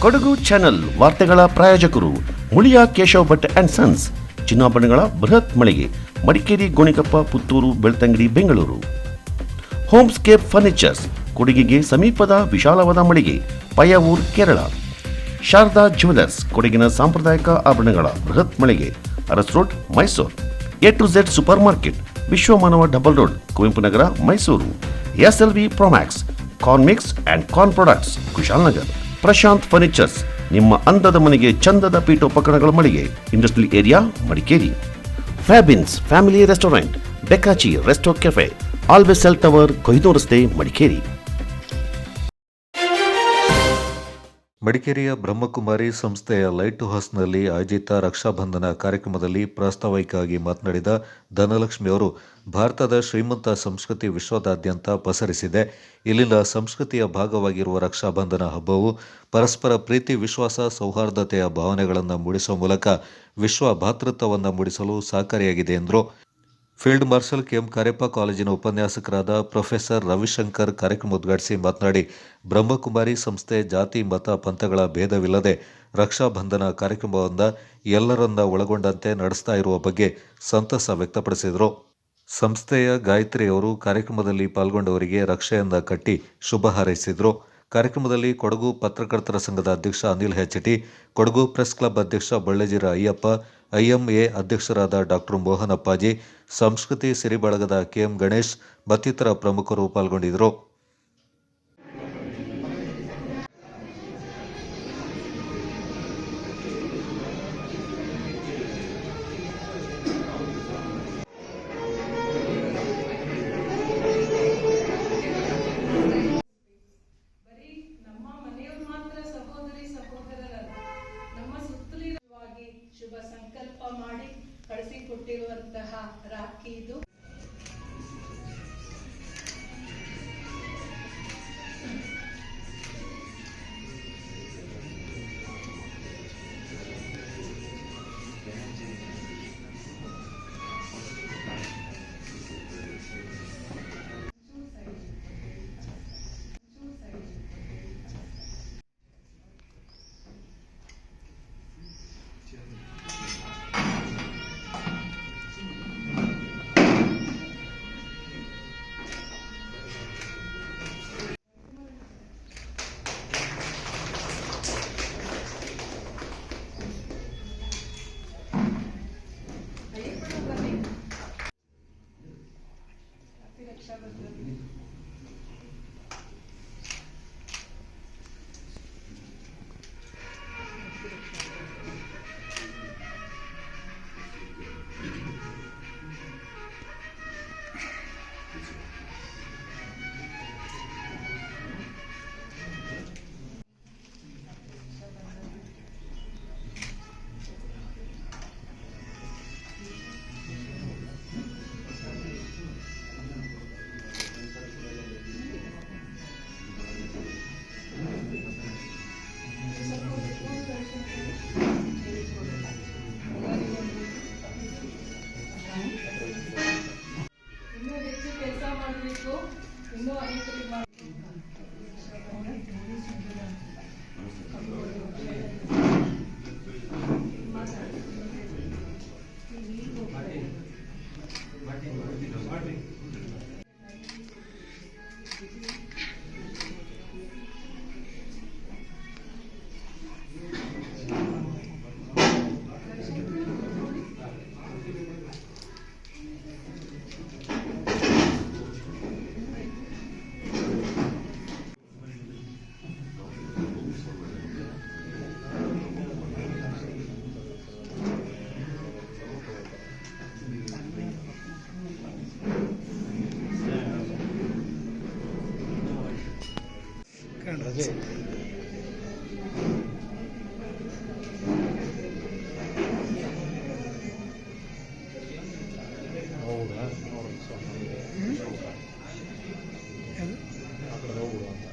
Kodagu channel ವಾರ್ತೆಗಳ ಪ್ರಾಯೋಜಕರು Muliya Keshav Bhat and sons, ಚಿನ್ನಾಭರಣಗಳ ಬೃಹತ್ ಮಳಿಗೆ, ಮಡಿಕೇರಿ, ಗೋಣಿಕೊಪ್ಪ, ಪುತ್ತೂರು, ಬೆಳ್ತಂಗಡಿ, ಬೆಂಗಳೂರು. ಹೋಮ್ಸ್ಕೇಪ್ ಫರ್ನಿಚರ್ಸ್, ಕೊಡಗಿಗೆ ಸಮೀಪದ ವಿಶಾಲವಾದ ಮಳಿಗೆ, ಪಯ್ಯಾವೂರ್, ಕೇರಳ. ಶಾರದಾ ಜ್ಯುವೆಲರ್ಸ್, ಕೊಡಗಿನ ಸಾಂಪ್ರದಾಯಿಕ ಆಭರಣಗಳ ಬೃಹತ್ ಮಳಿಗೆ, Aras road, Mysuru. A to Z super market, Vishwamanava double road, Kuvempu Nagar, Mysuru. SLV Promax, corn mix and corn products, Kushalnagar. Prashanth furnitures, ನಿಮ್ಮ ಅಂದದ ಮನೆಗೆ ಚಂದದ ಪೀಠೋಪಕರಣಗಳ ಮಳಿಗೆ, industrial area, Madikeri. Fabins family restaurant, ಬೆಕಾಚಿ resto cafe, always cell tower, Kohinoor ರಸ್ತೆ, ಮಡಿಕೇರಿ. ಮಡಿಕೇರಿಯ ಬ್ರಹ್ಮಕುಮಾರಿ ಸಂಸ್ಥೆಯ ಲೈಟ್ ಹೌಸ್ನಲ್ಲಿ ಆಯೋಜಿತ ರಕ್ಷಾಬಂಧನ ಕಾರ್ಯಕ್ರಮದಲ್ಲಿ ಪ್ರಾಸ್ತಾವಿಕವಾಗಿ ಮಾತನಾಡಿದ ಧನಲಕ್ಷ್ಮಿ ಅವರು, ಭಾರತದ ಶ್ರೀಮಂತ ಸಂಸ್ಕೃತಿ ವಿಶ್ವದಾದ್ಯಂತ ಪಸರಿಸಿದೆ. ಇಲ್ಲಿನ ಸಂಸ್ಕೃತಿಯ ಭಾಗವಾಗಿರುವ ರಕ್ಷಾಬಂಧನ ಹಬ್ಬವು ಪರಸ್ಪರ ಪ್ರೀತಿ, ವಿಶ್ವಾಸ, ಸೌಹಾರ್ದತೆಯ ಭಾವನೆಗಳನ್ನು ಮೂಡಿಸುವ ಮೂಲಕ ವಿಶ್ವ ಭ್ರಾತೃತ್ವವನ್ನು ಮೂಡಿಸಲು ಸಹಕಾರಿಯಾಗಿದೆ ಎಂದರು. ಫೀಲ್ಡ್ ಮಾರ್ಷಲ್ KM ಕಾರ್ಯಪ್ಪ ಕಾಲೇಜಿನ ಉಪನ್ಯಾಸಕರಾದ ಪ್ರೊಫೆಸರ್ ರವಿಶಂಕರ್ ಕಾರ್ಯಕ್ರಮ ಉದ್ಘಾಟಿಸಿ ಮಾತನಾಡಿ, ಬ್ರಹ್ಮಕುಮಾರಿ ಸಂಸ್ಥೆ ಜಾತಿ, ಮತ, ಪಂಥಗಳ ಭೇದವಿಲ್ಲದೆ ರಕ್ಷಾಬಂಧನ ಕಾರ್ಯಕ್ರಮವನ್ನು ಎಲ್ಲರನ್ನ ಒಳಗೊಂಡಂತೆ ನಡೆಸ್ತಾ ಇರುವ ಬಗ್ಗೆ ಸಂತಸ ವ್ಯಕ್ತಪಡಿಸಿದರು. ಸಂಸ್ಥೆಯ ಗಾಯತ್ರಿಯವರು ಕಾರ್ಯಕ್ರಮದಲ್ಲಿ ಪಾಲ್ಗೊಂಡವರಿಗೆ ರಕ್ಷೆಯನ್ನ ಕಟ್ಟಿ ಶುಭ ಹಾರೈಸಿದರು. ಕಾರ್ಯಕ್ರಮದಲ್ಲಿ ಕೊಡಗು ಪತ್ರಕರ್ತರ ಸಂಘದ ಅಧ್ಯಕ್ಷ ಅನಿಲ್ ಹೆಚ್ಟಿ, ಕೊಡಗು ಪ್ರೆಸ್ ಕ್ಲಬ್ ಅಧ್ಯಕ್ಷ ಬಳ್ಳೆಜಿರ ಅಯ್ಯಪ್ಪ, IMA ಅಧ್ಯಕ್ಷರಾದ ಡಾಕ್ಟರ್ ಮೋಹನ್ ಅಪ್ಪಾಜಿ, ಸಂಸ್ಕೃತಿ ಸಿರಿ ಬಳಗದ KM ಗಣೇಶ್ ಮತ್ತಿತರ ಪ್ರಮುಖರು ಪಾಲ್ಗೊಂಡಿದ್ದರು. ಶುಭ ಸಂಕಲ್ಪ ಮಾಡಿ ಕಳಿಸಿಕೊಟ್ಟಿರುವಂತಹ ರಾಖಿ ಇದು. ಇನ್ನೂ ಹೆಚ್ಚು ಕೆಲಸ ಮಾಡಬೇಕು, ಇನ್ನೂ ಅನೇಕರಿಗೆ ರಜೆ ಹೌದಾ? ಆ ಕಡೆ ಹೋಗ್ಬಿಡು ಅಂತ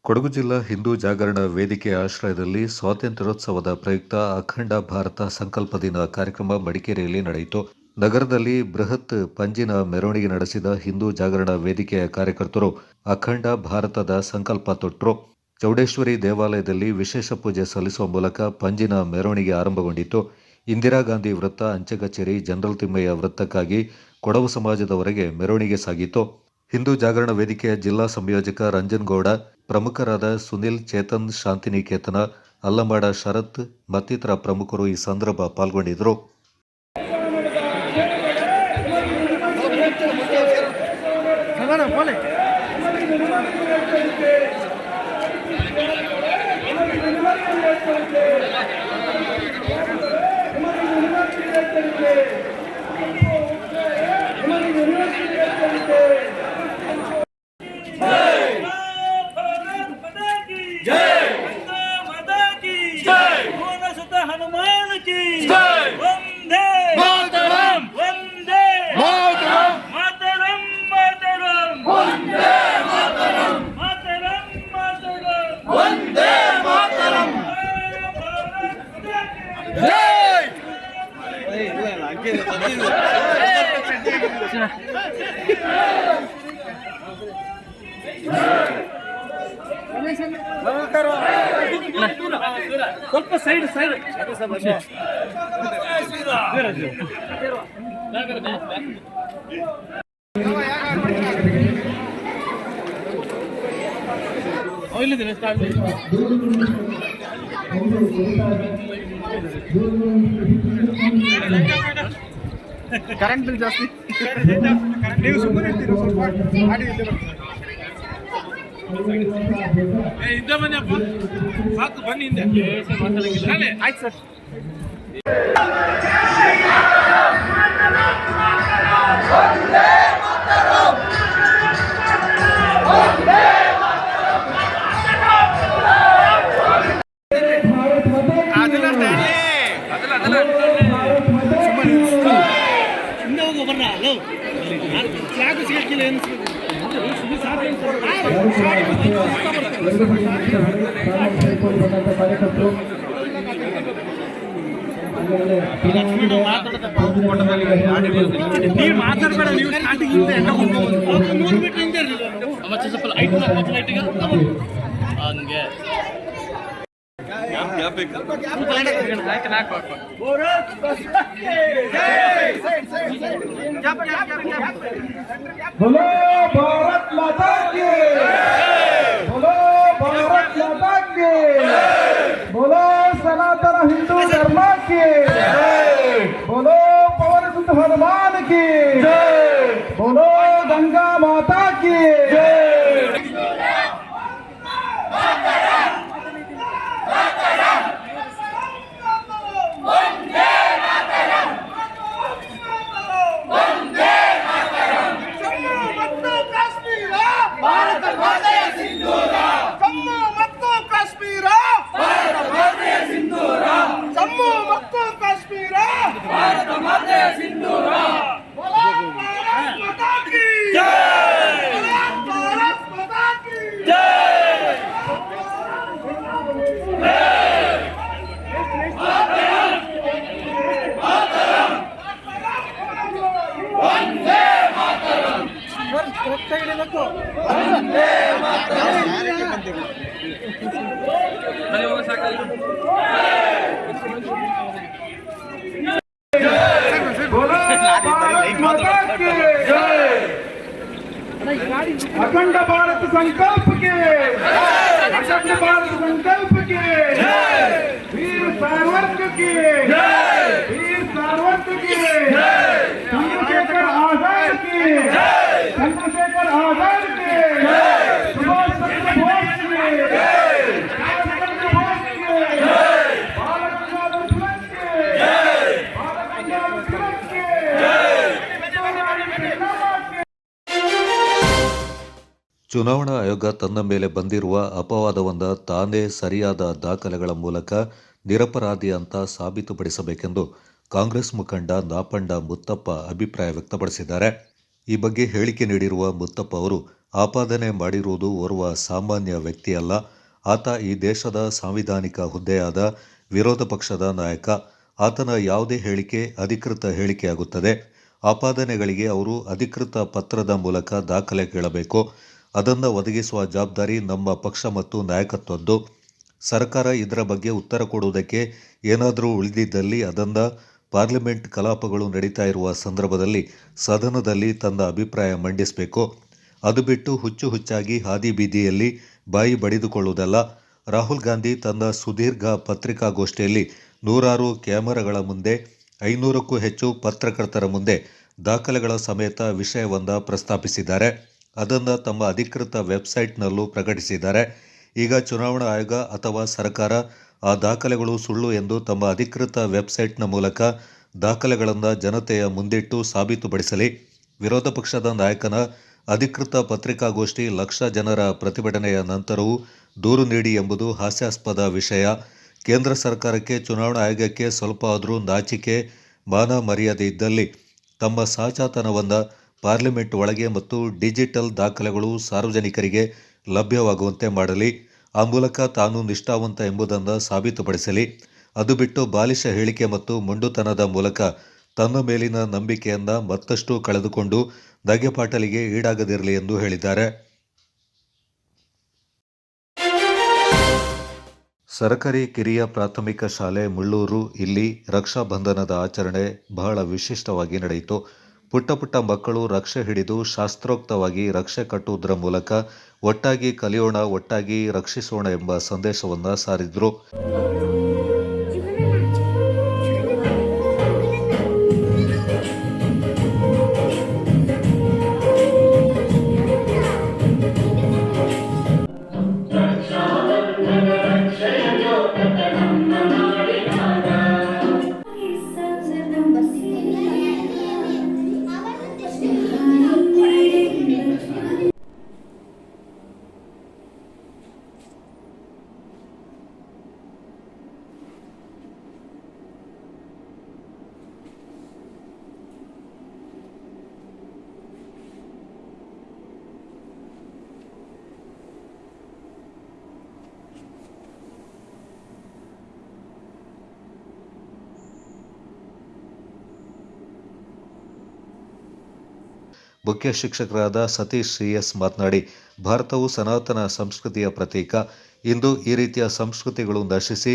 ಕೊಡಗು ಜಿಲ್ಲಾ ಹಿಂದೂ ಜಾಗರಣ ವೇದಿಕೆ ಆಶ್ರಯದಲ್ಲಿ ಸ್ವಾತಂತ್ರ್ಯೋತ್ಸವದ ಪ್ರಯುಕ್ತ ಅಖಂಡ ಭಾರತ ಸಂಕಲ್ಪ ದಿನ ಕಾರ್ಯಕ್ರಮ ಮಡಿಕೇರಿಯಲ್ಲಿ ನಡೆಯಿತು. ನಗರದಲ್ಲಿ ಬೃಹತ್ ಪಂಜಿನ ಮೆರವಣಿಗೆ ನಡೆಸಿದ ಹಿಂದೂ ಜಾಗರಣ ವೇದಿಕೆಯ ಕಾರ್ಯಕರ್ತರು ಅಖಂಡ ಭಾರತದ ಸಂಕಲ್ಪ ತೊಟ್ಟರು. ಚೌಡೇಶ್ವರಿ ದೇವಾಲಯದಲ್ಲಿ ವಿಶೇಷ ಪೂಜೆ ಸಲ್ಲಿಸುವ ಮೂಲಕ ಪಂಜಿನ ಮೆರವಣಿಗೆ ಆರಂಭಗೊಂಡಿತು. ಇಂದಿರಾ ಗಾಂಧಿ ವೃತ್ತ, ಅಂಚೆ ಕಚೇರಿ, ಜನರಲ್ ತಿಮ್ಮಯ್ಯ ವೃತ್ತಕ್ಕಾಗಿ ಕೊಡವು ಸಮಾಜದವರೆಗೆ ಮೆರವಣಿಗೆ ಸಾಗಿತು. ಹಿಂದೂ ಜಾಗರಣ ವೇದಿಕೆಯ ಜಿಲ್ಲಾ ಸಂಯೋಜಕ ರಂಜನ್ ಗೌಡ, ಪ್ರಮುಖರಾದ ಸುನಿಲ್, ಚೇತನ್, ಶಾಂತಿನಿಕೇತನ, ಅಲ್ಲಮಾಡ ಶರತ್ ಮತ್ತಿತರ ಪ್ರಮುಖರು ಈ ಸಂದರ್ಭ ಪಾಲ್ಗೊಂಡಿದ್ದರು. हनुमान की वंदे मातरम, वंदे मातरम, मातरम मातरम, वंदे मातरम, मातरम मातरम, वंदे मातरम, जय। ಸ್ವಲ್ಪ ಸೈಡ್ ಕರೆಂಟ್ ಬಿಲ್ ಜಾಸ್ತಿ. ನೀವು ಸುಮ್ಮನೆ ಇರ್ತೀರ, ಸ್ವಲ್ಪ ಗಾಡಿ ಇಲ್ಲೇ ಬರ್ತದೆ. ಹಿಂದೆ ಬನ್ನಿ ಅಪ್ಪ, ಸಾಕು ಬನ್ನಿ ಹಿಂದೆ. ಆಯ್ತು ಸರ್. ಹಿಂದೆ ಹೋಗೋ ಬರ್ರ, ಯಾಕೆ ಸಿಗಕ್ಕಿಲ್ಲ ಏನು ನೀವು ಮಾತಾಡಬೇಡ. ನೀವು ಸ್ಟಾರ್ಟಿಂಗ್ ನೋಡ್ಬಿಟ್ಟು ಹಿಂದೆ ಸ್ವಲ್ಪ ಲೈಟಿಗೆ ಹಂಗೆ बोलो भारत माता की, बोलो भारत माता की, बोलो सनातन हिंदू धर्म की, बोलो पवन सुत हनुमान की, बोलो गंगा माता की। अखंड भारत संकल्प के, अखंड भारत संकल्प के, वीर सावरकर के, वीर सावरकर के, चंद्रशेखर आजाद के, चंद्रशेखर आजाद के, सुभाष चंद्र बोस के, सुभाष चंद्र बोस के, बाल गंगाधर तिलक के, बाल गंगाधर तिलक के, ಚುನಾವಣಾ ಆಯೋಗ ತನ್ನ ಮೇಲೆ ಬಂದಿರುವ ಅಪವಾದವನ್ನು ತಾನೇ ಸರಿಯಾದ ದಾಖಲೆಗಳ ಮೂಲಕ ನಿರಪರಾಧಿ ಅಂತ ಸಾಬೀತುಪಡಿಸಬೇಕೆಂದು ಕಾಂಗ್ರೆಸ್ ಮುಖಂಡ ನಾಪಂಡ ಮುತ್ತಪ್ಪ ಅಭಿಪ್ರಾಯ ವ್ಯಕ್ತಪಡಿಸಿದ್ದಾರೆ. ಈ ಬಗ್ಗೆ ಹೇಳಿಕೆ ನೀಡಿರುವ ಮುತ್ತಪ್ಪ ಅವರು, ಆಪಾದನೆ ಮಾಡಿರುವುದು ಓರ್ವ ಸಾಮಾನ್ಯ ವ್ಯಕ್ತಿಯಲ್ಲ. ಆತ ಈ ದೇಶದ ಸಾಂವಿಧಾನಿಕ ಹುದ್ದೆಯಾದ ವಿರೋಧ ಪಕ್ಷದ ನಾಯಕ. ಆತನ ಯಾವುದೇ ಹೇಳಿಕೆ ಅಧಿಕೃತ ಹೇಳಿಕೆಯಾಗುತ್ತದೆ. ಆಪಾದನೆಗಳಿಗೆ ಅವರು ಅಧಿಕೃತ ಪತ್ರದ ಮೂಲಕ ದಾಖಲೆ ಕೇಳಬೇಕು. ಅದನ್ನು ಒದಗಿಸುವ ಜವಾಬ್ದಾರಿ ನಮ್ಮ ಪಕ್ಷ ಮತ್ತು ನಾಯಕತ್ವದ್ದು. ಸರ್ಕಾರ ಇದರ ಬಗ್ಗೆ ಉತ್ತರ ಕೊಡುವುದಕ್ಕೆ ಏನಾದರೂ ಉಳಿದಿದ್ದಲ್ಲಿ ಅದನ್ನು ಪಾರ್ಲಿಮೆಂಟ್ ಕಲಾಪಗಳು ನಡೀತಾ ಇರುವ ಸಂದರ್ಭದಲ್ಲಿ ಸದನದಲ್ಲಿ ತನ್ನ ಅಭಿಪ್ರಾಯ ಮಂಡಿಸಬೇಕು. ಅದು ಬಿಟ್ಟು ಹುಚ್ಚಾಗಿ ಹಾದಿ ಬೀದಿಯಲ್ಲಿ ಬಾಯಿ ಬಡಿದುಕೊಳ್ಳುವುದಲ್ಲ. ರಾಹುಲ್ ಗಾಂಧಿ ತನ್ನ ಸುದೀರ್ಘ ಪತ್ರಿಕಾಗೋಷ್ಠಿಯಲ್ಲಿ ನೂರಾರು ಕ್ಯಾಮರಾಗಳ ಮುಂದೆ 500ಕ್ಕೂ ಹೆಚ್ಚು ಪತ್ರಕರ್ತರ ಮುಂದೆ ದಾಖಲೆಗಳ ಸಮೇತ ವಿಷಯವೊಂದ ಪ್ರಸ್ತಾಪಿಸಿದ್ದಾರೆ. ಅದನ್ನು ತಮ್ಮ ಅಧಿಕೃತ ವೆಬ್ಸೈಟ್ನಲ್ಲೂ ಪ್ರಕಟಿಸಿದ್ದಾರೆ. ಈಗ ಚುನಾವಣಾ ಆಯೋಗ ಅಥವಾ ಸರ್ಕಾರ ಆ ದಾಖಲೆಗಳು ಸುಳ್ಳು ಎಂದು ತಮ್ಮ ಅಧಿಕೃತ ವೆಬ್ಸೈಟ್ನ ಮೂಲಕ ದಾಖಲೆಗಳನ್ನು ಜನತೆಯ ಮುಂದಿಟ್ಟು ಸಾಬೀತುಪಡಿಸಲಿ. ವಿರೋಧ ಪಕ್ಷದ ನಾಯಕನ ಅಧಿಕೃತ ಪತ್ರಿಕಾಗೋಷ್ಠಿ ಲಕ್ಷ ಜನರ ಪ್ರತಿಭಟನೆಯ ನಂತರವೂ ದೂರು ನೀಡಿ ಎಂಬುದು ಹಾಸ್ಯಾಸ್ಪದ ವಿಷಯ. ಕೇಂದ್ರ ಸರ್ಕಾರಕ್ಕೆ, ಚುನಾವಣಾ ಆಯೋಗಕ್ಕೆ ಸ್ವಲ್ಪ ಆದರೂ ನಾಚಿಕೆ, ಮಾನ ಮರ್ಯಾದೆ ಇದ್ದಲ್ಲಿ ತಮ್ಮ ಸಾಚಾತನವನ್ನು ಪಾರ್ಲಿಮೆಂಟ್ ಒಳಗೆ ಮತ್ತು ಡಿಜಿಟಲ್ ದಾಖಲೆಗಳು ಸಾರ್ವಜನಿಕರಿಗೆ ಲಭ್ಯವಾಗುವಂತೆ ಮಾಡಲಿ. ಆ ಮೂಲಕ ತಾನು ನಿಷ್ಠಾವಂತ ಎಂಬುದನ್ನು ಸಾಬೀತುಪಡಿಸಲಿ. ಅದು ಬಿಟ್ಟು ಬಾಲಿಶ ಹೇಳಿಕೆ ಮತ್ತು ಮೊಂಡುತನದ ಮೂಲಕ ತನ್ನ ಮೇಲಿನ ನಂಬಿಕೆಯನ್ನು ಮತ್ತಷ್ಟು ಕಳೆದುಕೊಂಡು ನಗೆಪಾಟಲಿಗೆ ಈಡಾಗದಿರಲಿ ಎಂದು ಹೇಳಿದ್ದಾರೆ. ಸರಕಾರಿ ಕಿರಿಯ ಪ್ರಾಥಮಿಕ ಶಾಲೆ ಮುಳ್ಳೂರು ಇಲ್ಲಿ ರಕ್ಷಾ ಬಂಧನದ ಆಚರಣೆ ಬಹಳ ವಿಶಿಷ್ಟವಾಗಿ ನಡೆಯಿತು. ಪುಟ್ಟ ಮಕ್ಕಳು ರಕ್ಷೆ ಹಿಡಿದು ಶಾಸ್ತ್ರೋಕ್ತವಾಗಿ ರಕ್ಷೆ ಕಟ್ಟುವುದರ ಮೂಲಕ ಒಟ್ಟಾಗಿ ಕಲಿಯೋಣ, ಒಟ್ಟಾಗಿ ರಕ್ಷಿಸೋಣ ಎಂಬ ಸಂದೇಶವನ್ನು ಸಾರಿದರು. ಮುಖ್ಯ ಶಿಕ್ಷಕರಾದ ಸತೀಶ್ ಸಿ.ಎಸ್. ಮಾತನಾಡಿ, ಭಾರತವು ಸನಾತನ ಸಂಸ್ಕೃತಿಯ ಪ್ರತೀಕ. ಇಂದು ಈ ರೀತಿಯ ಸಂಸ್ಕೃತಿಗಳು ನಶಿಸಿ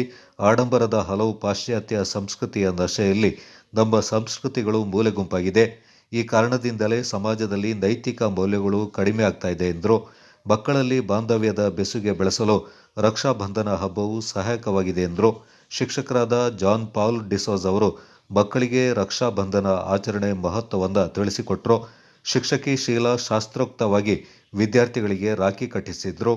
ಆಡಂಬರದ ಹಲವು ಪಾಶ್ಚಾತ್ಯ ಸಂಸ್ಕೃತಿಯ ನಶೆಯಲ್ಲಿ ನಮ್ಮ ಸಂಸ್ಕೃತಿಗಳು ಮೂಲೆಗುಂಪಾಗಿದೆ. ಈ ಕಾರಣದಿಂದಲೇ ಸಮಾಜದಲ್ಲಿ ನೈತಿಕ ಮೌಲ್ಯಗಳು ಕಡಿಮೆ ಆಗ್ತಾ ಇದೆ ಎಂದರು. ಮಕ್ಕಳಲ್ಲಿ ಬಾಂಧವ್ಯದ ಬೆಸುಗೆ ಬೆಳೆಸಲು ರಕ್ಷಾ ಬಂಧನ ಹಬ್ಬವು ಸಹಾಯಕವಾಗಿದೆ ಎಂದರು. ಶಿಕ್ಷಕರಾದ ಜಾನ್ ಪಾಲ್ ಡಿಸೋಜ್ ಅವರು ಮಕ್ಕಳಿಗೆ ರಕ್ಷಾ ಬಂಧನ ಆಚರಣೆ ಮಹತ್ವವನ್ನು ತಿಳಿಸಿಕೊಟ್ಟರು. ಶಿಕ್ಷಕಿ ಶೀಲಾ ಶಾಸ್ತ್ರೋಕ್ತವಾಗಿ ವಿದ್ಯಾರ್ಥಿಗಳಿಗೆ ರಾಖಿ ಕಟ್ಟಿಸಿದ್ರು.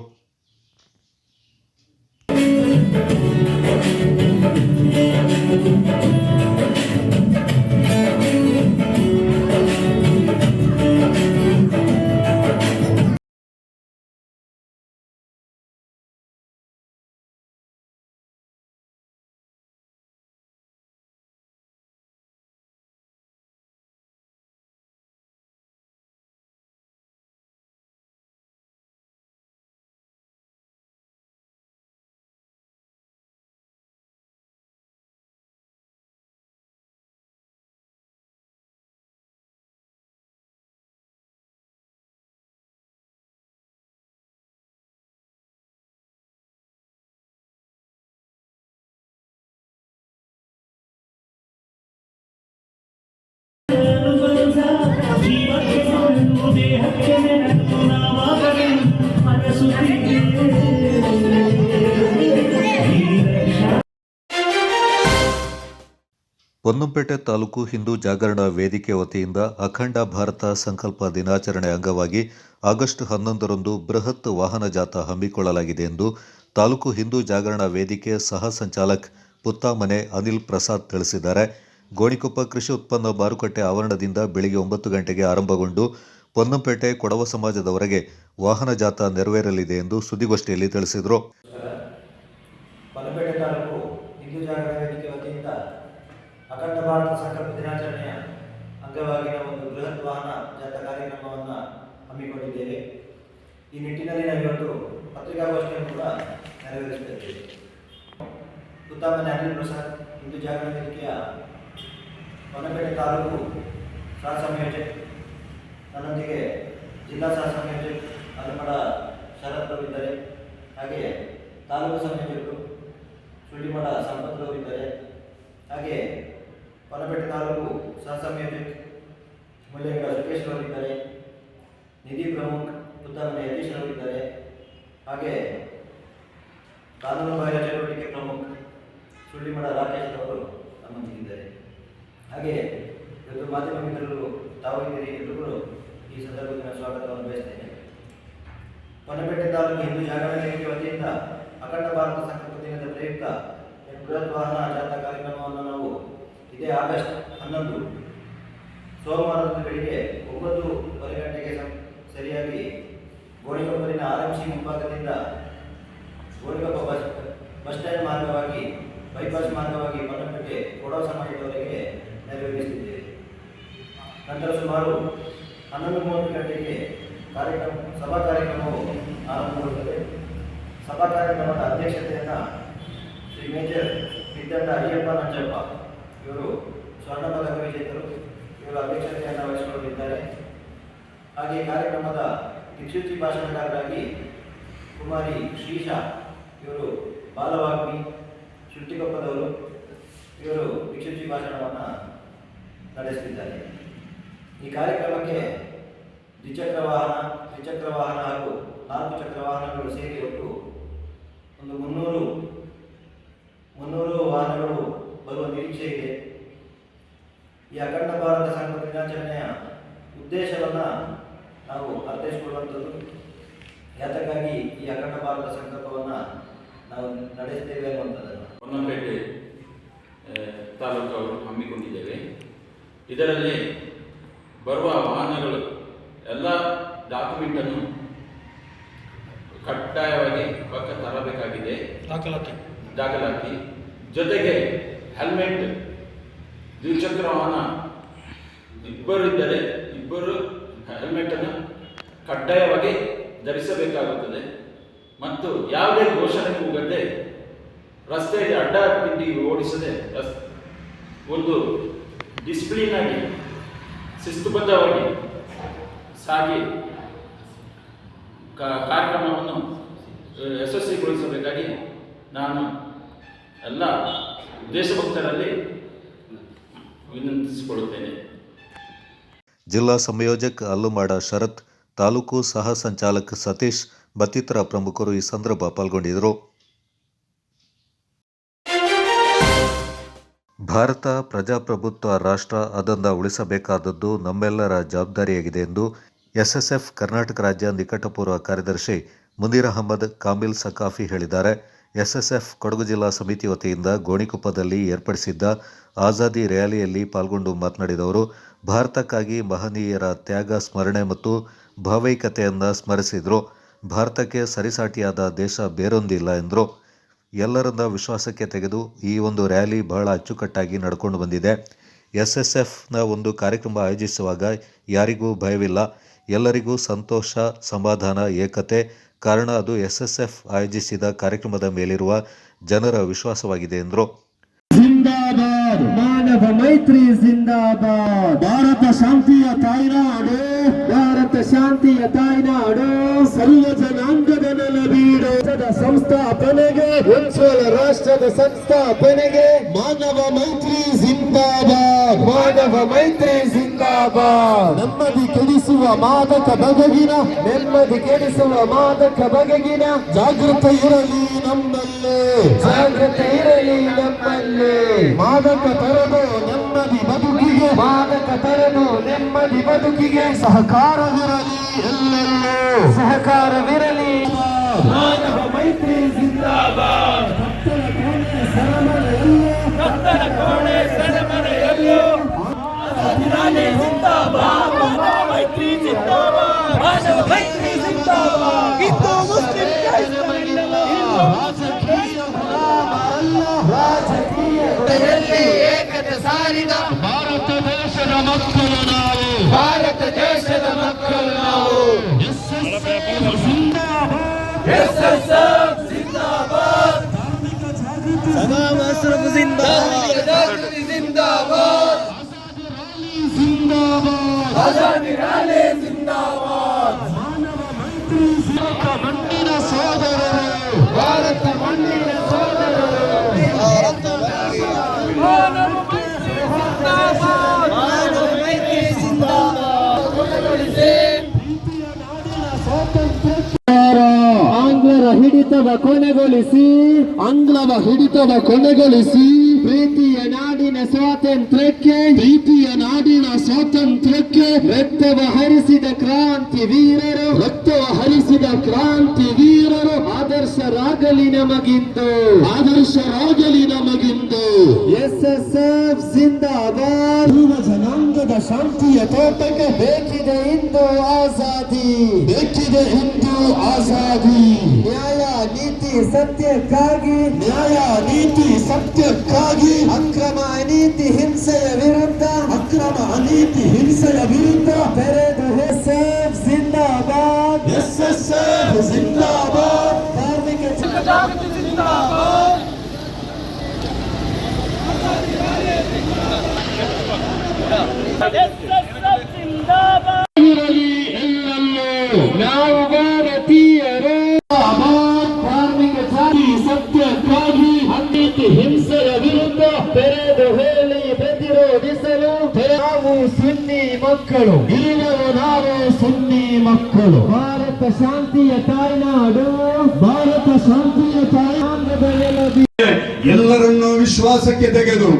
ಪೊನ್ನಂಪೇಟೆ ತಾಲೂಕು ಹಿಂದೂ ಜಾಗರಣ ವೇದಿಕೆ ವತಿಯಿಂದ ಅಖಂಡ ಭಾರತ ಸಂಕಲ್ಪ ದಿನಾಚರಣೆ ಅಂಗವಾಗಿ ಆಗಸ್ಟ್ 11ರಂದು ಬೃಹತ್ ವಾಹನ ಜಾಥಾ ಹಮ್ಮಿಕೊಳ್ಳಲಾಗಿದೆ ಎಂದು ತಾಲೂಕು ಹಿಂದೂ ಜಾಗರಣ ವೇದಿಕೆ ಸಹ ಸಂಚಾಲಕ್ ಪುತ್ತಾಮನೆ ಅನಿಲ್ ಪ್ರಸಾದ್ ತಿಳಿಸಿದ್ದಾರೆ. ಗೋಣಿಕೊಪ್ಪ ಕೃಷಿ ಉತ್ಪನ್ನ ಮಾರುಕಟ್ಟೆ ಆವರಣದಿಂದ ಬೆಳಗ್ಗೆ 9 ಗಂಟೆಗೆ ಆರಂಭಗೊಂಡು ಪೊನ್ನಂಪೇಟೆ ಕೊಡವ ಸಮಾಜದವರೆಗೆ ವಾಹನ ಜಾಥಾ ನೆರವೇರಲಿದೆ ಎಂದು ಸುದ್ದಿಗೋಷ್ಠಿಯಲ್ಲಿ ತಿಳಿಸಿದರು. ಪೊನ್ನಂಪೇಟೆ ತಾಲೂಕು ಹಿಂದೂ ಜಾಗರಣ ವೇದಿಕೆ ವತಿಯಿಂದ ಅಖಂಡ ಭಾರತ ಸಂಕಲ್ಪ ದಿನಾಚರಣೆಯ ಅಂಗವಾಗಿ ನಾವು ಒಂದು ಬೃಹತ್ ವಾಹನ ಜಾಥಾ ಕಾರ್ಯಕ್ರಮವನ್ನು ಹಮ್ಮಿಕೊಂಡಿದ್ದೇವೆ. ಈ ನಿಟ್ಟಿನಲ್ಲಿ ನಾವು ಇವತ್ತು ಪತ್ರಿಕಾಗೋಷ್ಠಿಯನ್ನು ಕೂಡ ನೆರವೇರಿಸ್ತಾ ಇದ್ದೇವೆ. ಹುತ್ತಾಮನೆ ಅನಿಲ್ ಪ್ರಸಾದ್ ಹಿಂದೂ ಜಾಗರಣ ವೇದಿಕೆಯ ಹೊನ್ನಪೇಟೆ ತಾಲೂಕು ಸಹ ಸಂಯೋಜಕ್, ನನ್ನೊಂದಿಗೆ ಜಿಲ್ಲಾ ಸಹ ಸಂಯೋಜಕ್ ಅಲ್ಲಮಡ ಶರತ್ ಅವರು ಇದ್ದಾರೆ. ಹಾಗೆ ತಾಲೂಕು ಸಂಯೋಜಕರು ಸುಳ್ಳಿಮಡ ಸಂಪತ್ ಅವರು ಇದ್ದಾರೆ. ಹಾಗೆ ಹೊನ್ನಪೇಟೆ ತಾಲೂಕು ಸಹ ಸಂಯೋಜಕ್ ಮುಳ್ಳೇಗೌಡ ಸುರೇಶ್ ಅವರಿದ್ದಾರೆ. ನಿಧಿ ಪ್ರಮುಖ್ ಹುತ್ತಾಮನೆ ಯತೀಶ್ ಅವರಿದ್ದಾರೆ. ಹಾಗೆ ಕಾನೂನು ಬಾಹ್ಯ ಚಟುವಟಿಕೆ ಪ್ರಮುಖ ಸುಳ್ಳಿಮಡ ರಾಕೇಶ್ ಅವರು ನಮ್ಮೊಂದಿಗಿದ್ದಾರೆ. ಹಾಗೆ ಇವತ್ತು ಮಾಧ್ಯಮ ಮಿತ್ರರು ತಾವು ಇದ್ದೀರಿ, ಎಲ್ಲರೂ ಈ ಸಂದರ್ಭದಲ್ಲಿ ಸ್ವಾಗತವನ್ನು ಬಯಸ್ತೇನೆ. ಹೊನ್ನಪೇಟೆ ತಾಲೂಕು ಹಿಂದೂ ಜಾಗರಣ ವೇದಿಕೆ ವತಿಯಿಂದ ಅಖಂಡ ಭಾರತ ಸಂಕಲ್ಪ ದಿನದ ಪ್ರಯುಕ್ತ ಬೃಹತ್ ವಾಹನ ಜಾಥಾ ಕಾರ್ಯಕ್ರಮವನ್ನು ನಾವು ಇದೇ ಆಗಸ್ಟ್ 11 ಸೋಮವಾರದ ಬೆಳಿಗ್ಗೆ 9:30 ಗಂಟೆಗೆ ಸರಿಯಾಗಿ ಗೋಣಿಕೊಪ್ಪಲಿನ RMC ಮುಂಭಾಗದಿಂದ ಗೋಣಿಕೊಪ್ಪ ಬಸ್ ಸ್ಟ್ಯಾಂಡ್ ಮಾರ್ಗವಾಗಿ ಬೈಪಾಸ್ ಮಾರ್ಗವಾಗಿ ಹೊನ್ನಪೇಟೆ ಕೊಡವ ಸಮಾಜದವರೆಗೆ ನೆರವೇರಿಸುತ್ತಿದ್ದೇವೆ. ನಂತರ ಸುಮಾರು 11:30 ಗಂಟೆಗೆ ಸಭಾ ಕಾರ್ಯಕ್ರಮವು ಆರಂಭಗೊಳ್ಳುತ್ತದೆ. ಸಭಾ ಕಾರ್ಯಕ್ರಮದ ಅಧ್ಯಕ್ಷತೆಯನ್ನು ಶ್ರೀ ಮೇಜರ್ ವಿದ್ಯಾರ್ಥ ಅಯ್ಯಪ್ಪ ನಂಜಪ್ಪ ಇವರು ಸ್ವರ್ಣ ಪದಕ ವಿಜೇತರು, ಇವರು ಅಧ್ಯಕ್ಷತೆಯನ್ನು ವಹಿಸಿಕೊಳ್ಳಲಿದ್ದಾರೆ. ಹಾಗೆ ಕಾರ್ಯಕ್ರಮದ ದಿಕ್ಸೂಚಿ ಭಾಷಣಕಾರರಾಗಿ ಕುಮಾರಿ ಶ್ರೀಶಾ ಇವರು ಬಾಲವಾಗ್ಮಿ ಶುಟ್ಟಿಕೊಪ್ಪದವರು, ಇವರು ದಿಕ್ಸೂಚಿ ಭಾಷಣವನ್ನು ನಡೆಸುತ್ತಿದ್ದಾರೆ. ಈ ಕಾರ್ಯಕ್ರಮಕ್ಕೆ ದ್ವಿಚಕ್ರ ವಾಹನ ಹಾಗೂ 4 ಚಕ್ರ ವಾಹನಗಳು ಸೇರಿ ಒಟ್ಟು ಒಂದು 300 ವಾಹನಗಳು ಬರುವ ನಿರೀಕ್ಷೆ ಇದೆ. ಈ ಅಖಂಡ ಭಾರತ ಸಂಕಲ್ಪ ದಿನಾಚರಣೆಯ ಉದ್ದೇಶವನ್ನು ನಾವು ಅರ್ಥೈಸಿಕೊಳ್ಳುವಂಥದ್ದು. ಯಾತಕ್ಕಾಗಿ ಈ ಅಖಂಡ ಭಾರತ ಸಂಕಲ್ಪವನ್ನು ನಾವು ನಡೆಸ್ತೇವೆ ಅನ್ನುವಂಥದ್ದನ್ನು ಹೊನ್ನಪೇಟೆ ತಾಲೂಕು ಅವರು ಹಮ್ಮಿಕೊಂಡಿದ್ದೇವೆ. ಇದರಲ್ಲಿ ಬರುವ ವಾಹನಗಳು ಎಲ್ಲ ಡಾಕ್ಯುಮೆಂಟನ್ನು ಕಡ್ಡಾಯವಾಗಿ ಪಕ್ಕ ತರಬೇಕಾಗಿದೆ, ದಾಖಲಾತಿ ಜೊತೆಗೆ ಹೆಲ್ಮೆಟ್, ದ್ವಿಚಕ್ರ ವಾಹನ ಇಬ್ಬರು ಇದ್ದರೆ ಇಬ್ಬರು ಹೆಲ್ಮೆಟನ್ನು ಕಡ್ಡಾಯವಾಗಿ ಧರಿಸಬೇಕಾಗುತ್ತದೆ. ಮತ್ತು ಯಾವುದೇ ಘೋಷಣೆ ಕೂಗದೆ ರಸ್ತೆಯಲ್ಲಿ ಅಡ್ಡಾದಿಡ್ಡಿ ಓಡಿಸದೆ ಒಂದು ಡಿಸಿಪ್ಲಿನ್ ಆಗಿ ಶಿಸ್ತುಬದ್ಧವಾಗಿ ಸಾಗಿ ಕಾರ್ಯಕ್ರಮವನ್ನು ಯಶಸ್ವಿಗೊಳಿಸಬೇಕಾಗಿ ನಾನು ಎಲ್ಲ ದೇಶಭಕ್ತರಲ್ಲಿ ವಿನಂತಿಸಿಕೊಳ್ಳುತ್ತೇನೆ. ಜಿಲ್ಲಾ ಸಂಯೋಜಕ ಅಲ್ಲುಮಾಡ ಶರತ್, ತಾಲೂಕು ಸಹ ಸಂಚಾಲಕ ಸತೀಶ್ ಮತ್ತಿತರ ಪ್ರಮುಖರು ಈ ಸಂದರ್ಭ ಪಾಲ್ಗೊಂಡಿದ್ದರು. ಭಾರತ ಪ್ರಜಾಪ್ರಭುತ್ವ ರಾಷ್ಟ್ರ, ಅದನ್ನು ಉಳಿಸಬೇಕಾದದ್ದು ನಮ್ಮೆಲ್ಲರ ಜವಾಬ್ದಾರಿಯಾಗಿದೆ ಎಂದು ಎಸ್ಎಸ್ಎಫ್ ಕರ್ನಾಟಕ ರಾಜ್ಯ ನಿಕಟಪೂರ್ವ ಕಾರ್ಯದರ್ಶಿ ಮುನೀರ್ ಅಹಮದ್ ಕಾಮಿಲ್ ಸಕಾಫಿ ಹೇಳಿದ್ದಾರೆ. ಎಸ್ಎಸ್ಎಫ್ ಕೊಡಗು ಜಿಲ್ಲಾ ಸಮಿತಿ ವತಿಯಿಂದ ಗೋಣಿಕೊಪ್ಪದಲ್ಲಿ ಏರ್ಪಡಿಸಿದ್ದ ಆಜಾದಿ ರ್ಯಾಲಿಯಲ್ಲಿ ಪಾಲ್ಗೊಂಡು ಮಾತನಾಡಿದವರು, ಭಾರತಕ್ಕಾಗಿ ಮಹನೀಯರ ತ್ಯಾಗ, ಸ್ಮರಣೆ ಮತ್ತು ಭಾವೈಕ್ಯತೆಯನ್ನು ಸ್ಮರಿಸಿದರು. ಭಾರತಕ್ಕೆ ಸರಿಸಾಟಿಯಾದ ದೇಶ ಬೇರೊಂದಿಲ್ಲ ಎಂದರು. ಎಲ್ಲರನ್ನ ವಿಶ್ವಾಸಕ್ಕೆ ತೆಗೆದು ಈ ಒಂದು ರ್ಯಾಲಿ ಬಹಳ ಅಚ್ಚುಕಟ್ಟಾಗಿ ನಡ್ಕೊಂಡು ಬಂದಿದೆ. ಎಸ್ಎಸ್ಎಫ್ನ ಒಂದು ಕಾರ್ಯಕ್ರಮ ಆಯೋಜಿಸುವಾಗ ಯಾರಿಗೂ ಭಯವಿಲ್ಲ, ಎಲ್ಲರಿಗೂ ಸಂತೋಷ, ಸಮಾಧಾನ, ಏಕತೆ. ಕಾರಣ ಅದು ಎಸ್ಎಸ್ಎಫ್ ಆಯೋಜಿಸಿದ ಕಾರ್ಯಕ್ರಮದ ಮೇಲಿರುವ ಜನರ ವಿಶ್ವಾಸವಾಗಿದೆ ಎಂದರು. ಜಿಂದಾಬಾದ್, ಮಾನವ ಮೈತ್ರಿ ಜಿಂದಾಬಾದ್. ಭಾರತ ಶಾಂತಿಯ ತಾಯ್ನಾಡು, ಭಾರತ ಶಾಂತಿಯ ತಾಯ್ನಾಡು. ಸರ್ವ ಜನಾಂಗದ ನೆಲವೀಡು. ಸಂಸ್ಥಾಪನೆಗೆ, ಉಜ್ವಲ ರಾಷ್ಟ್ರದ ಸಂಸ್ಥಾಪನೆಗೆ ಮಾನವ ಮೈತ್ರಿ ಜಿಂದಾಬಾದ್, ಮಾನವ ಮೈತ್ರಿ ಜಿಂದಾಬಾದ್. ನೆಮ್ಮದಿ ಕೆಡಿಸುವ ಮಾದಕ ಬಗೆಗಿನ, ನೆಮ್ಮದಿ ಕೆಡಿಸುವ ಮಾದಕ ಬಗೆಗಿನ ಜಾಗೃತಿ ಇರಲಿ ನಮ್ಮಲ್ಲೇ, ಜಾಗೃತಿ ಇರಲಿ ನಮ್ಮಲ್ಲೇ. ಮಾದಕ ತರದು ನೆಮ್ಮದಿ ಬದುಕಿಗೆ, ಮಾದಕ ತರದು ನೆಮ್ಮದಿ ಬದುಕಿಗೆ ಸಹಕಾರವಿರಲಿ ಎಲ್ಲೆಲ್ಲೂ, ಸಹಕಾರವಿರಲಿ. ಮಾನವ ಮೈತ್ರಿ ಜಿಂದಾಬಾದ್. ಭಕ್ತರ ಕೋಣೆ ಸರಮನೆಯಲ್ಲೂ, ಭಕ್ತರ ಕೋಣೆ ಸರಮನೆಯಲ್ಲೂ ಜಿಂದಾಬಾದ್, ಮಾನವ ಮೈತ್ರಿ ಜಿಂದಾಬಾದ್, ಮಾನವ ಮೈತ್ರಿ ಜಿಂದಾಬಾದ್. ಹಿಂದೂ ಮುಸ್ಲಿಂ ಕ್ರೈಸ್ತರೆಲ್ಲ ರಾಜಕೀಯ ಗುಲಾಮರಲ್ಲ, ರಾಜಕೀಯದಲ್ಲಿ ಏಕತೆ ಸಾರಿದ ಭಾರತ ದೇಶದ ಮಕ್ಕಳು ನಾವು, ಭಾರತ ದೇಶದ ಮಕ್ಕಳು ನಾವು. ಮಣ್ಣಿನ ಸೋದರರು, ಭಾರತ ಮಣ್ಣಿನ ಸೋದರರು, ಭಾರತ ಮಾನವ ಮೈತ್ರಿ ಜಿಂದಾಬಾದ್. ಆಂಗ್ಲರ ಹಿಡಿತವ ಕೊನೆಗೊಳಿಸಿ, ಆಂಗ್ಲವ ಹಿಡಿತವ ಕೊನೆಗೊಳಿಸಿ, ಪ್ರೀತಿಯ ನಾಡಿನ ಸ್ವಾತಂತ್ರ್ಯಕ್ಕೆ, ಪ್ರೀತಿಯ ನಾಡಿನ ಸ್ವಾತಂತ್ರ್ಯಕ್ಕೆ ರಕ್ತವ ಹರಿಸಿದ ಕ್ರಾಂತಿ ವೀರರು, ರಕ್ತವ ಹರಿಸಿದ ಕ್ರಾಂತಿ ವೀರರು ಆದರ್ಶರಾಗಲಿ ನಮಗಿಂದು, ಆದರ್ಶರಾಗಲಿ ನಮಗಿಂದು. SSF ಜಿಂದಾಬಾದ್. ಯುವ ಜನಾಂಗದ ಶಾಂತಿಯ ತೋಟಕ್ಕೆ ಬೇಕಿದೆ ಇಂದು ಆಜಾದಿ, ಬೇಕಿದೆ ಇಂದು ಆಜಾದಿ. ನ್ಯಾಯ ನೀತಿ ಸತ್ಯಕ್ಕಾಗಿ, ನ್ಯಾಯ ನೀತಿ ಸತ್ಯಕ್ಕಾಗಿ, ಅಕ್ರಮ ಅನೀತಿ ಹಿಂಸೆಯ ವಿರುದ್ಧ, ಅಕ್ರಮ ಅನೀತಿ ಹಿಂಸೆಯ ವಿರುದ್ಧ ತೆರೆದು SSF ಜಿಂದಾಬಾದ್, SSF ಜಿಂದಾಬಾದ್. ಕಾರ್ಮಿಕ ಜಾಗೃತಿ ಜಿಂದಾಬಾದ್. ನಾವು ಭಾರತೀಯರು ಕಾರ್ಮಿಕ ಜಾತಿ ಸತ್ಯಕ್ಕಾಗಿ, ಅನೀತಿ ಹಿಂಸೆಯ ವಿರುದ್ಧ ತೆರೆದು ಹೇಳಿ ಪ್ರತಿರೋಧಿಸಲು ನಾವು ಸುನ್ನಿ ಮಕ್ಕಳು, ಇರುವರು ನಾವು ಸುನ್ನಿ ಮಕ್ಕಳು. ಭಾರತ ಶಾಂತಿಯ ತಾಯ್ನಾಡು, ಭಾರತ ಶಾಂತಿಯ ತಾಯ್ನಾಡು. ಎಲ್ಲರನ್ನೂ ವಿಶ್ವಾಸಕ್ಕೆ ತೆಗೆದು